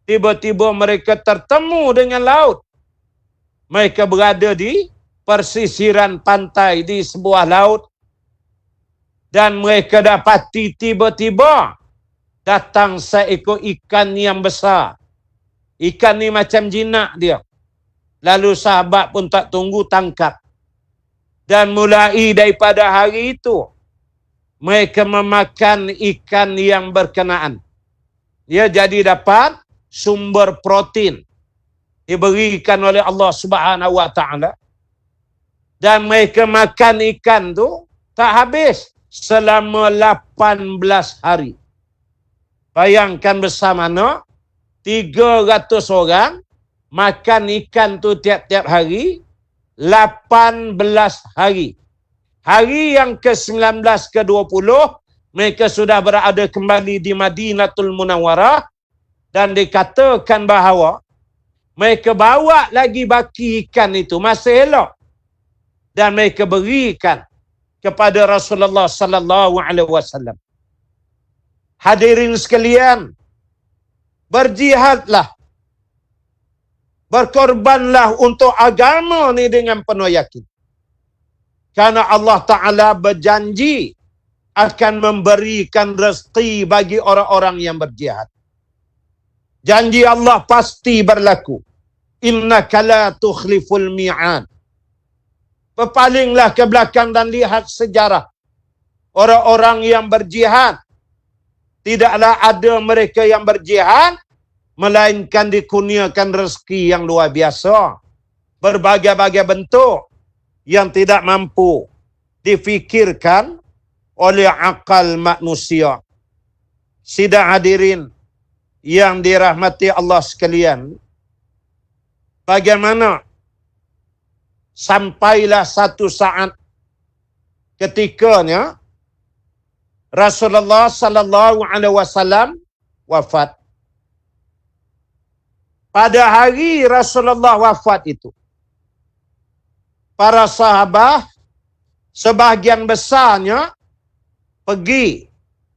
A: Tiba-tiba mereka tertemu dengan laut. Mereka berada di persisiran pantai di sebuah laut. Dan mereka dapati tiba-tiba datang seekor ikan yang besar. Ikan ni macam jinak dia. Lalu sahabat pun tak tunggu, tangkap. Dan mulai daripada hari itu, mereka memakan ikan yang berkenaan. Dia jadi dapat sumber protein diberikan oleh Allah Subhanahu wa taala. Dan mereka makan ikan tu tak habis selama 18 hari. Bayangkan bersama 300 orang makan ikan tu tiap-tiap hari 18 hari. Hari yang ke-19 ke-20 mereka sudah berada kembali di Madinatul Munawwarah dan dikatakan bahawa mereka bawa lagi baki ikan itu masih elok dan mereka berikan kepada Rasulullah sallallahu alaihi wasallam. Hadirin sekalian, berjihadlah, berkorbanlah untuk agama ni dengan penuh yakin. Karena Allah Ta'ala berjanji akan memberikan rezeki bagi orang-orang yang berjihad. Janji Allah pasti berlaku. Innaka la tukhliful mi'ad. Berpalinglah ke belakang dan lihat sejarah. Orang-orang yang berjihad, tidaklah ada mereka yang berjihad melainkan dikurniakan rezeki yang luar biasa. berbagai-bagai bentuk yang tidak mampu difikirkan oleh akal manusia. Sidang hadirin yang dirahmati Allah sekalian, bagaimana sampailah satu saat ketikanya Rasulullah sallallahu alaihi wasallam wafat. Pada hari Rasulullah wafat itu, para sahabat sebahagian besarnya pergi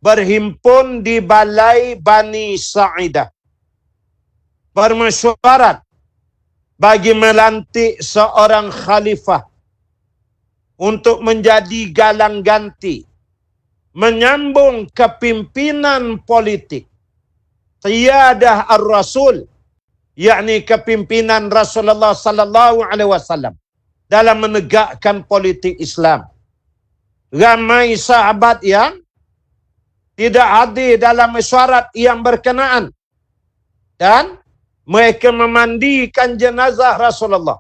A: berhimpun di balai Bani Sa'idah, bermesyuarat bagi melantik seorang khalifah untuk menjadi galang ganti, menyambung kepimpinan politik qiyadah ar-Rasul, yakni kepimpinan Rasulullah sallallahu alaihi wasallam dalam menegakkan politik Islam. Ramai sahabat yang tidak hadir dalam mesyuarat yang berkenaan dan mereka memandikan jenazah Rasulullah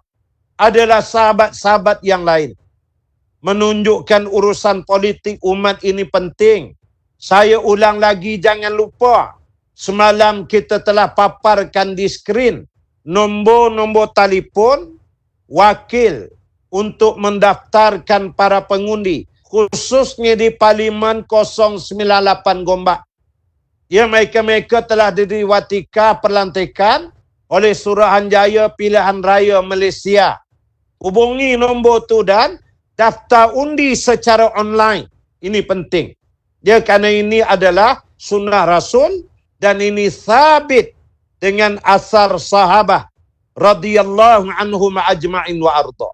A: adalah sahabat-sahabat yang lain. Menunjukkan urusan politik umat ini penting. Saya ulang lagi, jangan lupa. Semalam kita telah paparkan di skrin nombor-nombor telefon wakil untuk mendaftarkan para pengundi, khususnya di Parlimen 098 Gombak. Ya, mereka telah diwatika pelantikan oleh Suruhanjaya Pilihan Raya Malaysia. Hubungi nombor tu dan daftar undi secara online. Ini penting. Ya, kerana ini adalah sunnah Rasul dan ini sabit dengan asar sahabah radhiyallahu anhum ajma'in wa arda.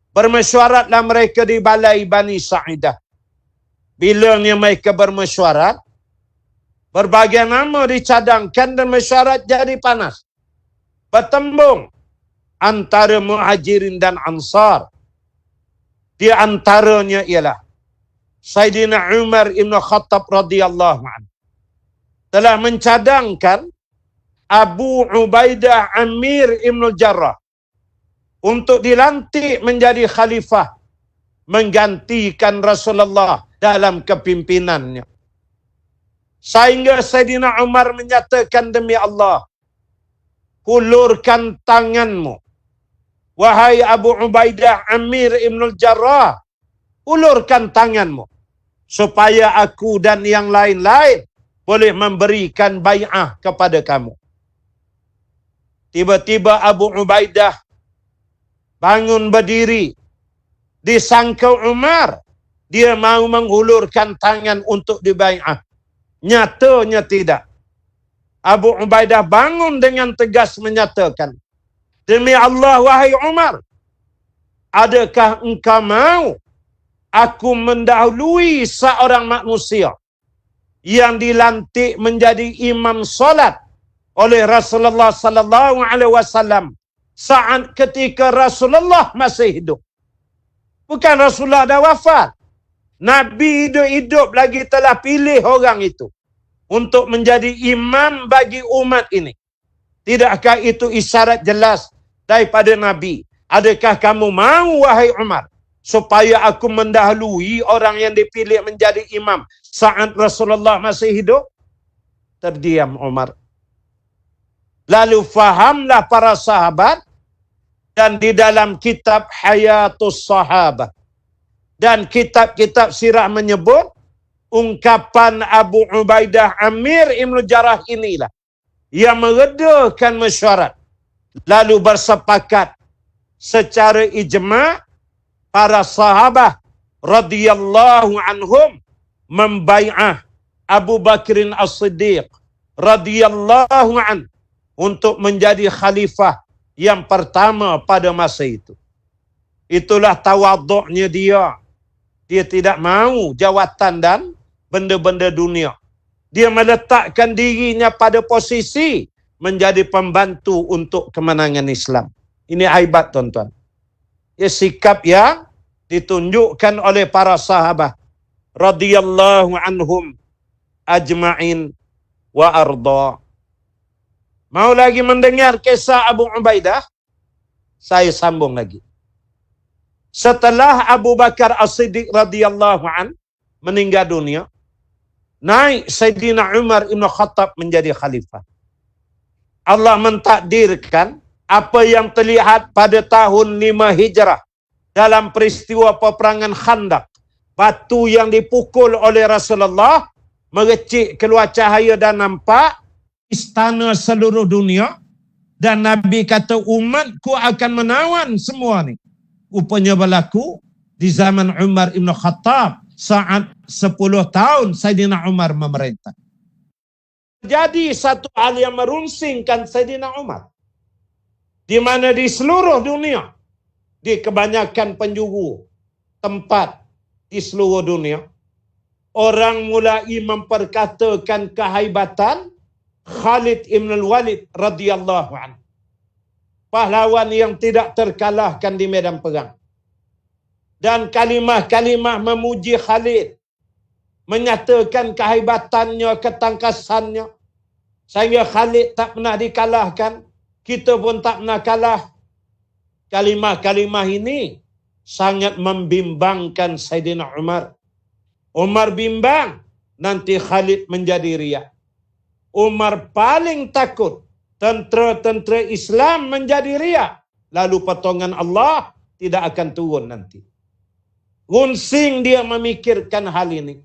A: Bermesyuaratlah mereka di balai Bani Sa'idah. Bilanya mereka bermesyuarat, berbagai nama dicadangkan dan mesyuarat jadi panas. Bertembung antara Muhajirin dan Ansar. Di antaranya ialah Sayyidina Umar ibn Khattab radhiyallahu anhu telah mencadangkan Abu Ubaidah Amir ibn Jarrah untuk dilantik menjadi khalifah, menggantikan Rasulullah dalam kepimpinannya. Sehingga Sayyidina Umar menyatakan, demi Allah, hulurkan tanganmu, wahai Abu Ubaidah Amir ibn Jarrah, hulurkan tanganmu, supaya aku dan yang lain-lain boleh memberikan bai'ah kepada kamu. Tiba-tiba Abu Ubaidah bangun berdiri, disangka Umar dia mau menghulurkan tangan untuk dibai'ah. Nyatanya tidak. Abu Ubaidah bangun dengan tegas menyatakan, demi Allah wahai Umar, adakah engkau mau aku mendahului seorang manusia yang dilantik menjadi imam solat oleh Rasulullah sallallahu alaihi wasallam saat ketika Rasulullah masih hidup? Bukan Rasulullah dah wafat. Nabi hidup lagi telah pilih orang itu untuk menjadi imam bagi umat ini. Tidakkah itu isyarat jelas daripada Nabi? Adakah kamu mau wahai Umar supaya aku mendahului orang yang dipilih menjadi imam saat Rasulullah masih hidup? Terdiam Umar. Lalu fahamlah para sahabat, dan di dalam kitab Hayatus Sahabah dan kitab-kitab sirah menyebut ungkapan Abu Ubaidah Amir ibn Jarrah inilah yang meredakan mesyuarat. Lalu bersepakat secara ijma' para sahabah radhiyallahu anhum membai'ah Abu Bakrin As-Siddiq radhiyallahu an untuk menjadi khalifah yang pertama pada masa itu. Itulah tawaduknya dia. Dia tidak mahu jawatan dan benda-benda dunia. Dia meletakkan dirinya pada posisi menjadi pembantu untuk kemenangan Islam. Ini haibat tuan-tuan. Ya, sikap yang ditunjukkan oleh para sahabat radhiyallahu anhum ajma'in wa arda. Mau lagi mendengar kisah Abu Ubaidah? Saya sambung lagi. Setelah Abu Bakar As-Siddiq radhiyallahu an meninggal dunia, naik Sayyidina Umar Ibn Khattab menjadi khalifah. Allah mentakdirkan apa yang terlihat pada tahun 5 Hijrah dalam peristiwa peperangan Khandaq. Batu yang dipukul oleh Rasulullah merecik keluar cahaya dan nampak istana seluruh dunia. Dan Nabi kata umatku akan menawan semua ni. Rupanya berlaku di zaman Umar Ibn Khattab saat 10 tahun Sayyidina Umar memerintah. Jadi satu hal yang merunsingkan Sayyidina Umar. Di mana di seluruh dunia, di kebanyakan penjuru tempat di seluruh dunia, orang mulai memperkatakan kehaibatan Khalid Ibn Walid radhiyallahu anhu. Pahlawan yang tidak terkalahkan di medan perang. Dan kalimah-kalimah memuji Khalid, menyatakan kehaibatannya, ketangkasannya, sehingga Khalid tak pernah dikalahkan, kita pun tak pernah kalah. Kalimah-kalimah ini sangat membimbangkan Sayyidina Umar. Umar bimbang, nanti Khalid menjadi riak. Umar paling takut tentera-tentera Islam menjadi riak. Lalu pertolongan Allah tidak akan turun nanti. Runsing dia memikirkan hal ini.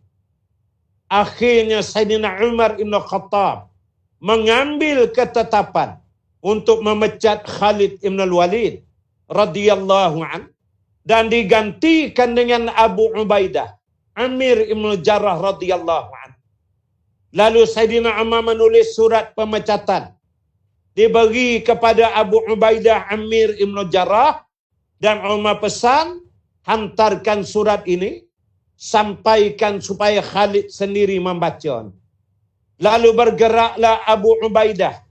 A: Akhirnya Sayyidina Umar Ibn Khattab mengambil ketetapan untuk memecat Khalid Ibn Walid radhiyallahu an dan digantikan dengan Abu Ubaidah Amir Ibn Jarrah radhiyallahu an. Lalu Sayyidina Umar menulis surat pemecatan, diberi kepada Abu Ubaidah Amir Ibn Jarrah, dan Umar pesan, hantarkan surat ini, sampaikan supaya Khalid sendiri membaca. Lalu bergeraklah Abu Ubaidah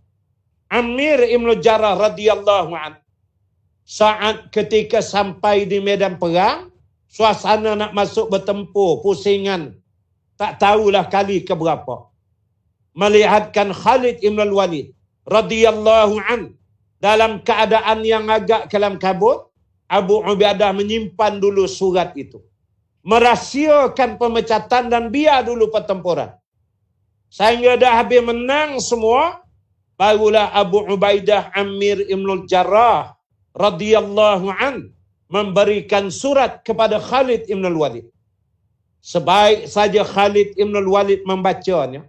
A: Amir Ibn Jarrah radhiyallahu an. Saat ketika sampai di medan perang, suasana nak masuk bertempur, pusingan, tak tahulah kali keberapa. Melihatkan Khalid Ibn Walid radhiyallahu an dalam keadaan yang agak kelam kabut, Abu Ubaidah menyimpan dulu surat itu, merahsiakan pemecatan dan biar dulu pertempuran. Sehingga dah habis menang semua, barulah Abu Ubaidah Amir Ibn Jarrah radhiyallahu an memberikan surat kepada Khalid Ibn Walid. Sebaik saja Khalid Ibn Walid membacanya,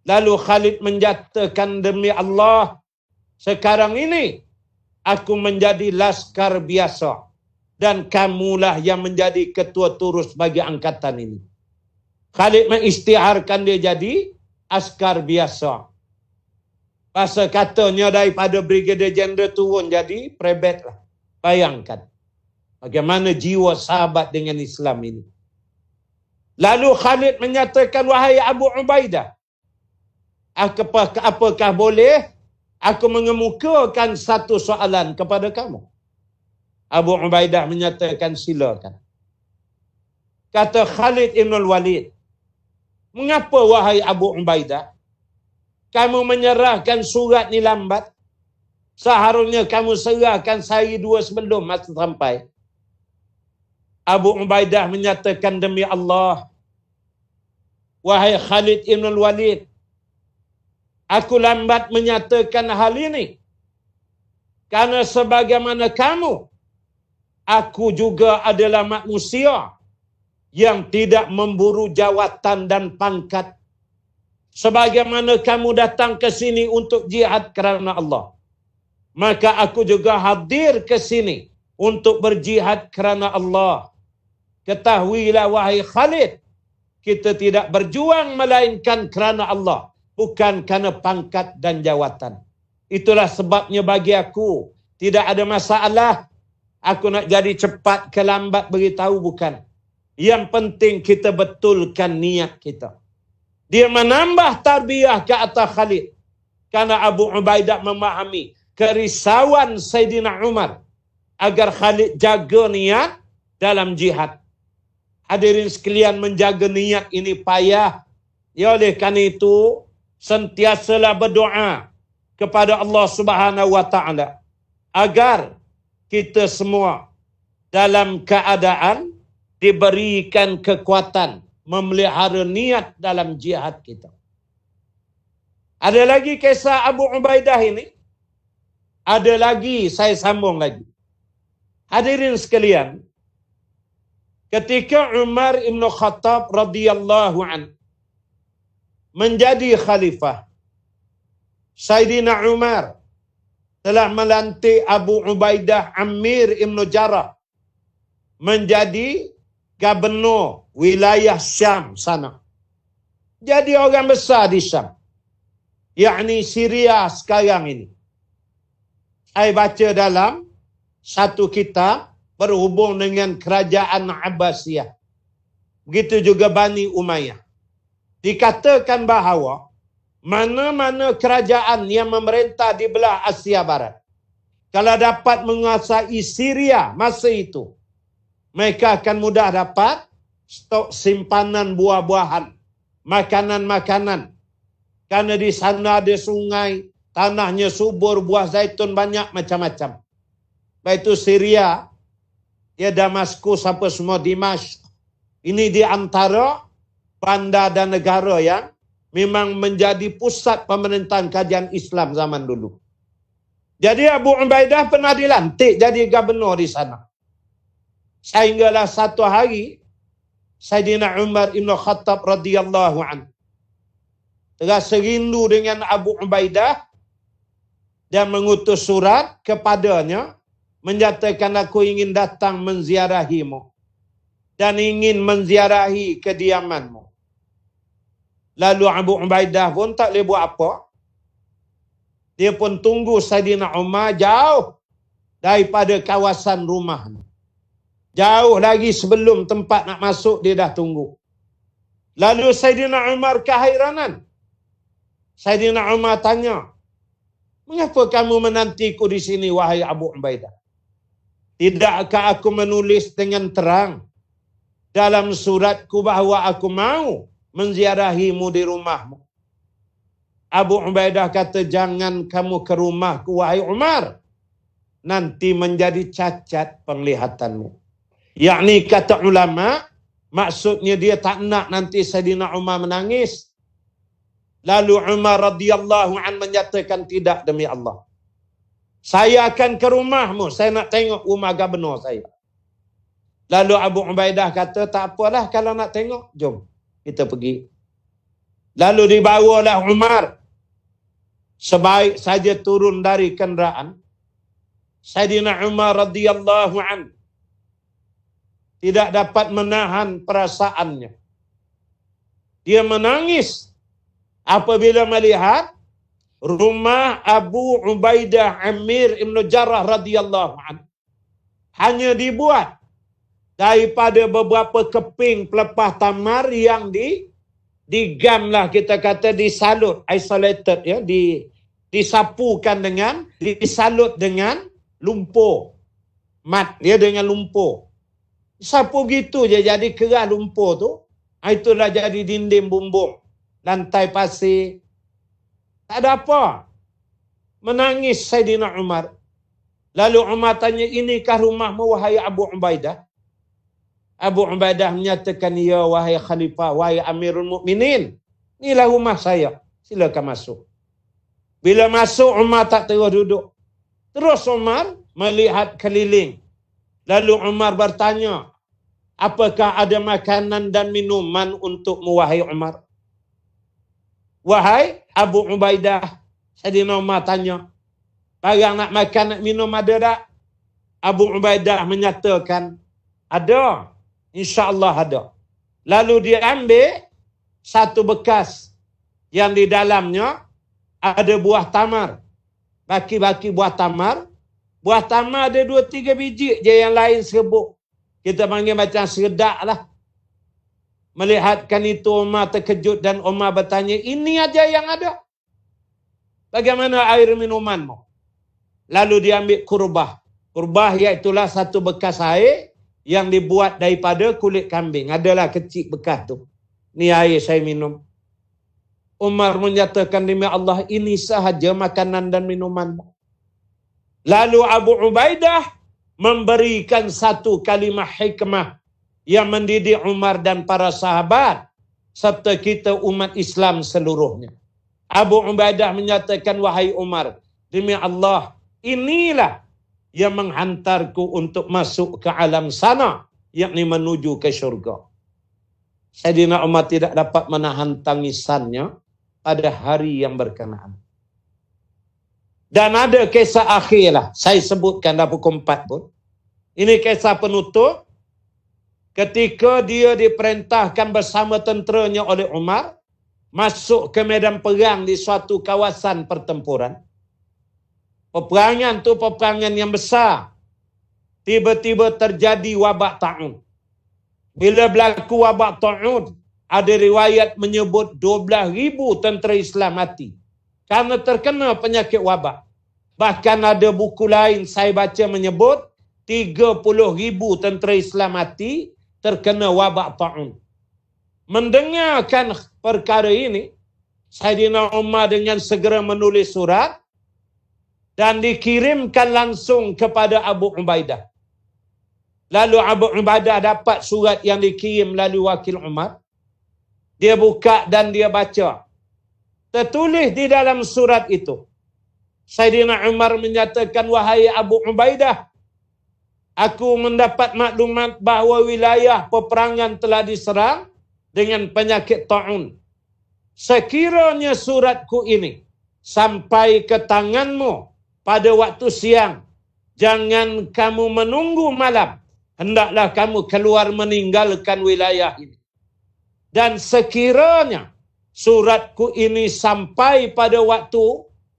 A: lalu Khalid menyatakan, demi Allah, sekarang ini aku menjadi laskar biasa dan kamulah yang menjadi ketua turus bagi angkatan ini. Khalid mengisytiharkan dia jadi askar biasa. Pasal katanya daripada Brigadier Jeneral turun jadi prebet lah. Bayangkan bagaimana jiwa sahabat dengan Islam ini. Lalu Khalid menyatakan, wahai Abu Ubaidah, apakah boleh aku mengemukakan satu soalan kepada kamu? Abu Ubaidah menyatakan, silakan. Kata Khalid Ibn Walid, mengapa wahai Abu Ubaidah kamu menyerahkan surat ni lambat? Seharusnya kamu serahkan sehari dua sebelum masa sampai. Abu Ubaidah menyatakan, demi Allah, wahai Khalid Ibn Walid, aku lambat menyatakan hal ini karena sebagaimana kamu, aku juga adalah manusia yang tidak memburu jawatan dan pangkat. Sebagaimana kamu datang ke sini untuk jihad kerana Allah, maka aku juga hadir ke sini untuk berjihad kerana Allah. Ketahuilah wahai Khalid, kita tidak berjuang melainkan kerana Allah, bukan kerana pangkat dan jawatan. Itulah sebabnya bagi aku tidak ada masalah aku nak jadi cepat ke lambat beritahu, bukan. Yang penting kita betulkan niat kita. Dia menambah tarbiyah ke atas Khalid karena Abu Ubaidah memahami kerisauan Sayyidina Umar agar Khalid jaga niat dalam jihad. Hadirin sekalian, menjaga niat ini payah. Ya, oleh kerana itu sentiasalah berdoa kepada Allah Subhanahu wa taala agar kita semua dalam keadaan diberikan kekuatan memelihara niat dalam jihad kita. Ada lagi kisah Abu Ubaidah ini. Ada lagi, saya sambung lagi. Hadirin sekalian, ketika Umar Ibn Khattab radhiyallahu an menjadi khalifah, Sayyidina Umar telah melantik Abu Ubaidah Amir Ibn Jarrah menjadi gubernur wilayah Syam sana. Jadi orang besar di Syam, yakni Syria sekarang ini. Saya baca dalam satu kitab berhubung dengan kerajaan Abbasiyah. Begitu juga Bani Umayyah. Dikatakan bahawa mana-mana kerajaan yang memerintah di belah Asia Barat, kalau dapat menguasai Syria masa itu, mereka akan mudah dapat stok simpanan buah-buahan, makanan-makanan. Karena di sana ada sungai, tanahnya subur, buah zaitun banyak macam-macam. Baik itu Syria, ya Damaskus, apa semua, Dimashq. Ini di antara bandar dan negara yang memang menjadi pusat pemerintahan kajian Islam zaman dulu. Jadi Abu Ubaidah pernah dilantik jadi gubernur di sana. Sehinggalah satu hari Sayyidina Umar Ibn Khattab radhiyallahu anhu terasa rindu dengan Abu Ubaidah dan mengutus surat kepadanya menyatakan, aku ingin datang menziarahimu dan ingin menziarahi kediamanmu. Lalu Abu Ubaidah pun tak boleh buat apa. Dia pun tunggu Sayyidina Umar jauh daripada kawasan rumahnya. Jauh lagi sebelum tempat nak masuk, dia dah tunggu. Lalu Sayyidina Umar kehairanan. Sayyidina Umar tanya, mengapa kamu menantiku di sini, wahai Abu Ubaidah? Tidakkah aku menulis dengan terang dalam suratku bahawa aku mau menziarahimu di rumahmu? Abu Ubaidah kata, jangan kamu ke rumahku, wahai Umar. Nanti menjadi cacat penglihatanmu. Yakni kata ulama, maksudnya dia tak nak nanti Sayyidina Umar menangis. Lalu Umar radhiyallahu an menyatakan, tidak demi Allah, saya akan ke rumahmu, saya nak tengok rumah gubernur saya. Lalu Abu Ubaidah kata, tak apalah kalau nak tengok, jom kita pergi. Lalu dibawalah Umar. Sebaik saja turun dari kenderaan, Sayyidina Umar radhiyallahu an tidak dapat menahan perasaannya. Dia menangis apabila melihat rumah Abu Ubaidah Amir Ibn Jarrah radhiyallahu an hanya dibuat daripada beberapa keping pelepah tamar yang digam lah, kita kata disalut, isolated, ya, disapukan dengan, disalut dengan lumpur mat, ya, dengan lumpur. Sapu gitu je jadi keras lumpur tu. Itulah jadi dinding bumbung, lantai pasir. Tak ada apa. Menangis Sayyidina Umar. Lalu Umar tanya, inikah rumahmu wahai Abu Ubaidah? Abu Ubaidah menyatakan, ya wahai Khalifah, wahai Amirul Mukminin, inilah rumah saya, silakan masuk. Bila masuk, Umar tak terus duduk. Terus Umar melihat keliling. Lalu Umar bertanya, apakah ada makanan dan minuman untukmu wahai Umar? Wahai Abu Ubaidah, Sayyidina Umar tanya, barang nak makan nak minum ada tak? Abu Ubaidah menyatakan, ada, insya-Allah ada. Lalu dia ambil satu bekas yang di dalamnya ada buah tamar. Baki-baki buah tamar. Buah tamar ada 2-3 biji je, yang lain serbuk. Kita panggil macam seredak lah. Melihatkan itu Umar terkejut dan Umar bertanya, ini aja yang ada? Bagaimana air minumanmu? Lalu dia ambil kurbah. Kurbah iaitulah satu bekas air yang dibuat daripada kulit kambing. Adalah kecil bekas tu. Ni air saya minum. Umar menyatakan, demi Allah, ini sahaja makanan dan minumanmu. Lalu Abu Ubaidah memberikan satu kalimah hikmah yang mendidik Umar dan para sahabat serta kita umat Islam seluruhnya. Abu Ubaidah menyatakan, wahai Umar, demi Allah, inilah yang menghantarku untuk masuk ke alam sana, yakni menuju ke syurga. Sayyidina Umar tidak dapat menahan tangisannya pada hari yang berkenaan. Dan ada kisah akhir lah, saya sebutkan dalam pukul 4 pun. Ini kisah penutup. Ketika dia diperintahkan bersama tenteranya oleh Umar, masuk ke medan perang di suatu kawasan pertempuran. Peperangan tu peperangan yang besar. Tiba-tiba terjadi wabak ta'un. Bila berlaku wabak ta'un, ada riwayat menyebut 12,000 tentera Islam mati karena terkena penyakit wabak. Bahkan ada buku lain saya baca menyebut 30,000 tentera Islam mati terkena wabak ta'un. Mendengarkan perkara ini, Sayyidina Umar dengan segera menulis surat dan dikirimkan langsung kepada Abu Ubaidah. Lalu Abu Ubaidah dapat surat yang dikirim melalui wakil Umar. Dia buka dan dia baca. Tertulis di dalam surat itu, Sayyidina Umar menyatakan, wahai Abu Ubaidah, aku mendapat maklumat bahawa wilayah peperangan telah diserang dengan penyakit ta'un. Sekiranya suratku ini sampai ke tanganmu pada waktu siang, jangan kamu menunggu malam. Hendaklah kamu keluar meninggalkan wilayah ini. Dan sekiranya suratku ini sampai pada waktu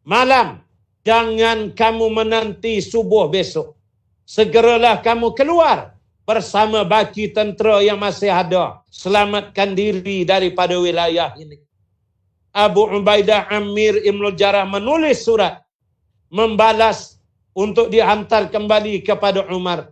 A: malam, jangan kamu menanti subuh besok. Segeralah kamu keluar bersama baki tentera yang masih ada. Selamatkan diri daripada wilayah ini. Abu Ubaidah Amir Ibnul Jarrah menulis surat membalas untuk dihantar kembali kepada Umar.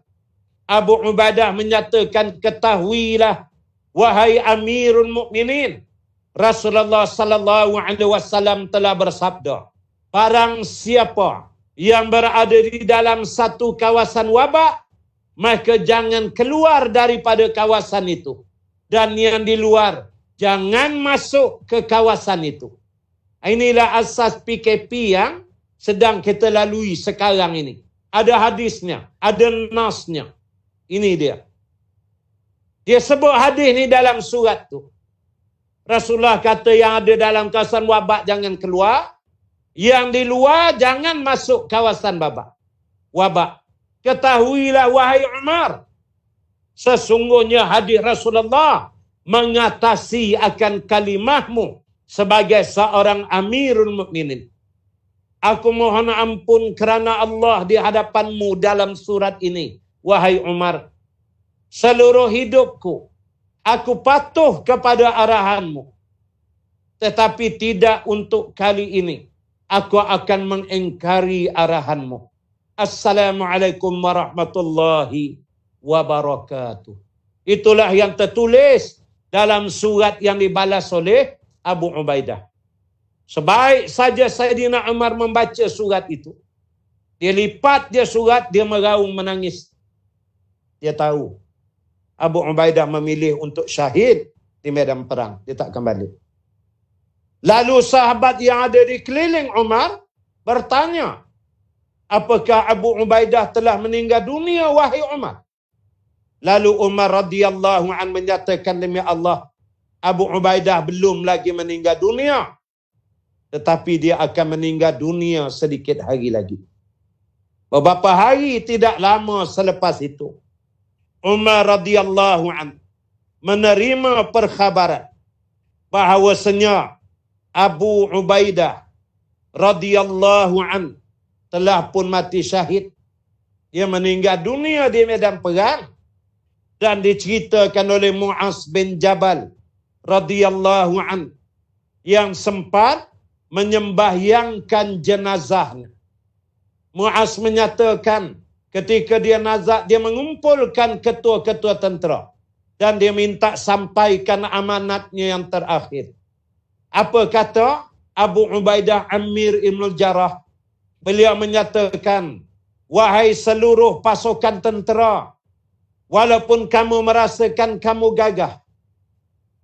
A: Abu Ubaidah menyatakan, ketahuilah wahai Amirul Mukminin, Rasulullah sallallahu alaihi wasallam telah bersabda, barang siapa yang berada di dalam satu kawasan wabak, maka jangan keluar daripada kawasan itu. Dan yang di luar, jangan masuk ke kawasan itu. Inilah asas PKP yang sedang kita lalui sekarang ini. Ada hadisnya, ada nasnya. Ini dia. Dia sebut hadis ni dalam surat tu. Rasulullah kata yang ada dalam kawasan wabak jangan keluar. Yang di luar jangan masuk kawasan wabak. Ketahuilah wahai Umar, sesungguhnya hadis Rasulullah mengatasi akan kalimahmu sebagai seorang Amirul Mukminin. Aku mohon ampun kerana Allah di hadapanmu dalam surat ini, wahai Umar. Seluruh hidupku aku patuh kepada arahanmu. Tetapi tidak untuk kali ini. Aku akan mengingkari arahanmu. Assalamualaikum warahmatullahi wabarakatuh. Itulah yang tertulis dalam surat yang dibalas oleh Abu Ubaidah. Sebaik saja Sayyidina Umar membaca surat itu, dia lipat dia surat, dia meraung menangis. Dia tahu Abu Ubaidah memilih untuk syahid di medan perang. Dia tak kembali. Lalu sahabat yang ada di keliling Umar bertanya, apakah Abu Ubaidah telah meninggal dunia, wahai Umar? Lalu Umar radhiyallahu an menyatakan, demi Allah, Abu Ubaidah belum lagi meninggal dunia. Tetapi dia akan meninggal dunia sedikit hari lagi. Beberapa hari tidak lama selepas itu, Umar radhiyallahu an menerima perkhabaran bahawasanya Abu Ubaidah radhiyallahu an telah pun mati syahid. Dia meninggal dunia di medan perang. Dan diceritakan oleh Mu'az bin Jabal radhiyallahu an yang sempat menyembahyangkan jenazahnya. Mu'az menyatakan ketika dia nazak, dia mengumpulkan ketua-ketua tentera dan dia minta sampaikan amanatnya yang terakhir. Apa kata Abu Ubaidah Amir Ibnul Jarrah? Beliau menyatakan, wahai seluruh pasukan tentera, walaupun kamu merasakan kamu gagah,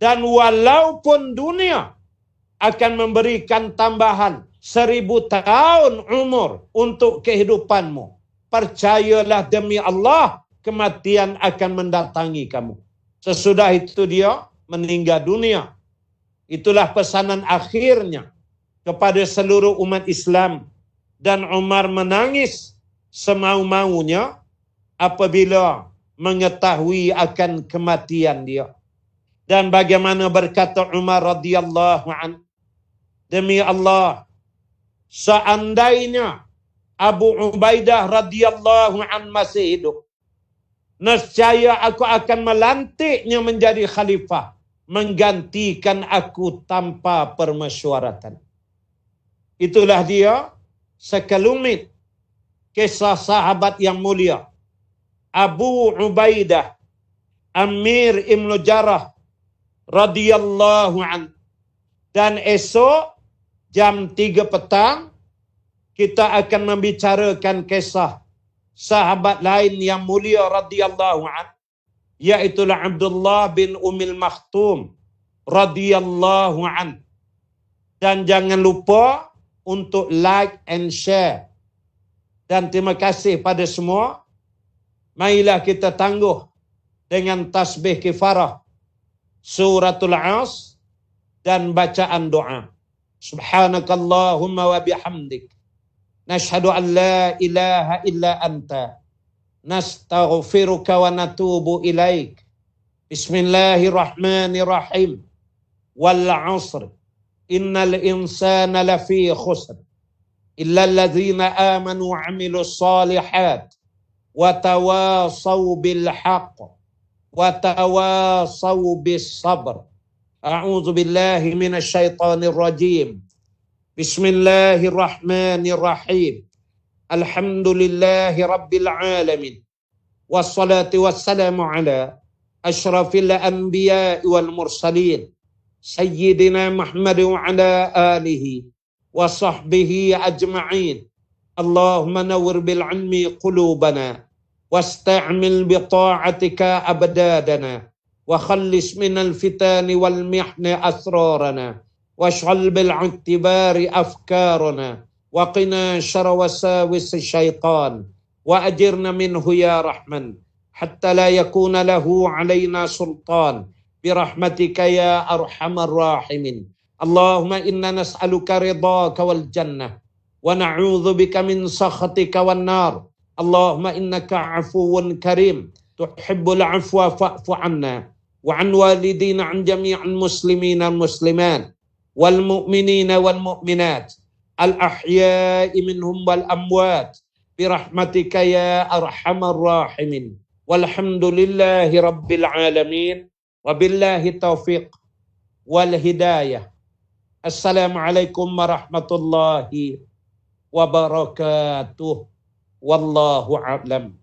A: dan walaupun dunia akan memberikan tambahan 1000 tahun umur untuk kehidupanmu, percayalah demi Allah, kematian akan mendatangi kamu. Sesudah itu dia meninggal dunia. Itulah pesanan akhirnya kepada seluruh umat Islam. Dan Umar menangis semau-maunya apabila mengetahui akan kematian dia. Dan bagaimana berkata Umar radhiyallahu an, demi Allah, seandainya Abu Ubaidah radhiyallahu an masih hidup, nescaya aku akan melantiknya menjadi khalifah, menggantikan aku tanpa permesyuaratan. Itulah dia sekelumit kisah sahabat yang mulia Abu Ubaidah Amir Ibn Jarrah radhiyallahu an. Dan esok jam 3 petang kita akan membicarakan kisah sahabat lain yang mulia radhiyallahu an, yaitu Abdullah bin Ummil Maktum radhiyallahu an. Dan jangan lupa untuk like and share. Dan terima kasih pada semua. Marilah kita tangguh dengan tasbih kifarah, suratul As, dan bacaan doa. Subhanakallahumma wa bihamdik, nashhadu an la ilaha illa anta, nastaghfiruka wa natubu ilaik. Bismillahirrahmanirrahim. Wal 'asr, innal insana lafi khusr, illa alladhina amanu wa 'amilus solihat wa tawasaw bil haqq wa tawasaw bis sabr. A'udzu billahi minasy syaithanir rajim. Bismillahirrahmanirrahim. Alhamdulillahi rabbil alamin. Wassalatu wassalamu ala asyrafil anbiya'i wal mursalin, sayyidina Muhammad wa ala alihi wa sahbihi ajma'in. Allahumma nawwir bil ilmi qulubana wasta'mil bi ta'atika abdadana wa khallis minal fitani wal mihni asrarana washghal bil i'tibari afkarana wa qina syarra wasawis syaitan wa ajirna minhu ya rahman hatta la yakuna lahu alaina sultan birahmatika ya arhamar rahimin. Allahumma inna nas'aluka ridhaka wal jannah wa na'udzu bika min sakhatika wan nar. Allahumma innaka 'afuwun karim tuhibbul 'afwa fa'fu 'anna wa 'an walidina 'an jami'il muslimina wal muslimat wal mu'minina wal mu'minat al ahya'i minhum wal amwat birahmatika ya arhamar rahimin. Walhamdulillahi rabbil alamin. Wabillahi taufiq wal hidayah. Assalamualaikum warahmatullahi wabarakatuh. Wallahu a'lam.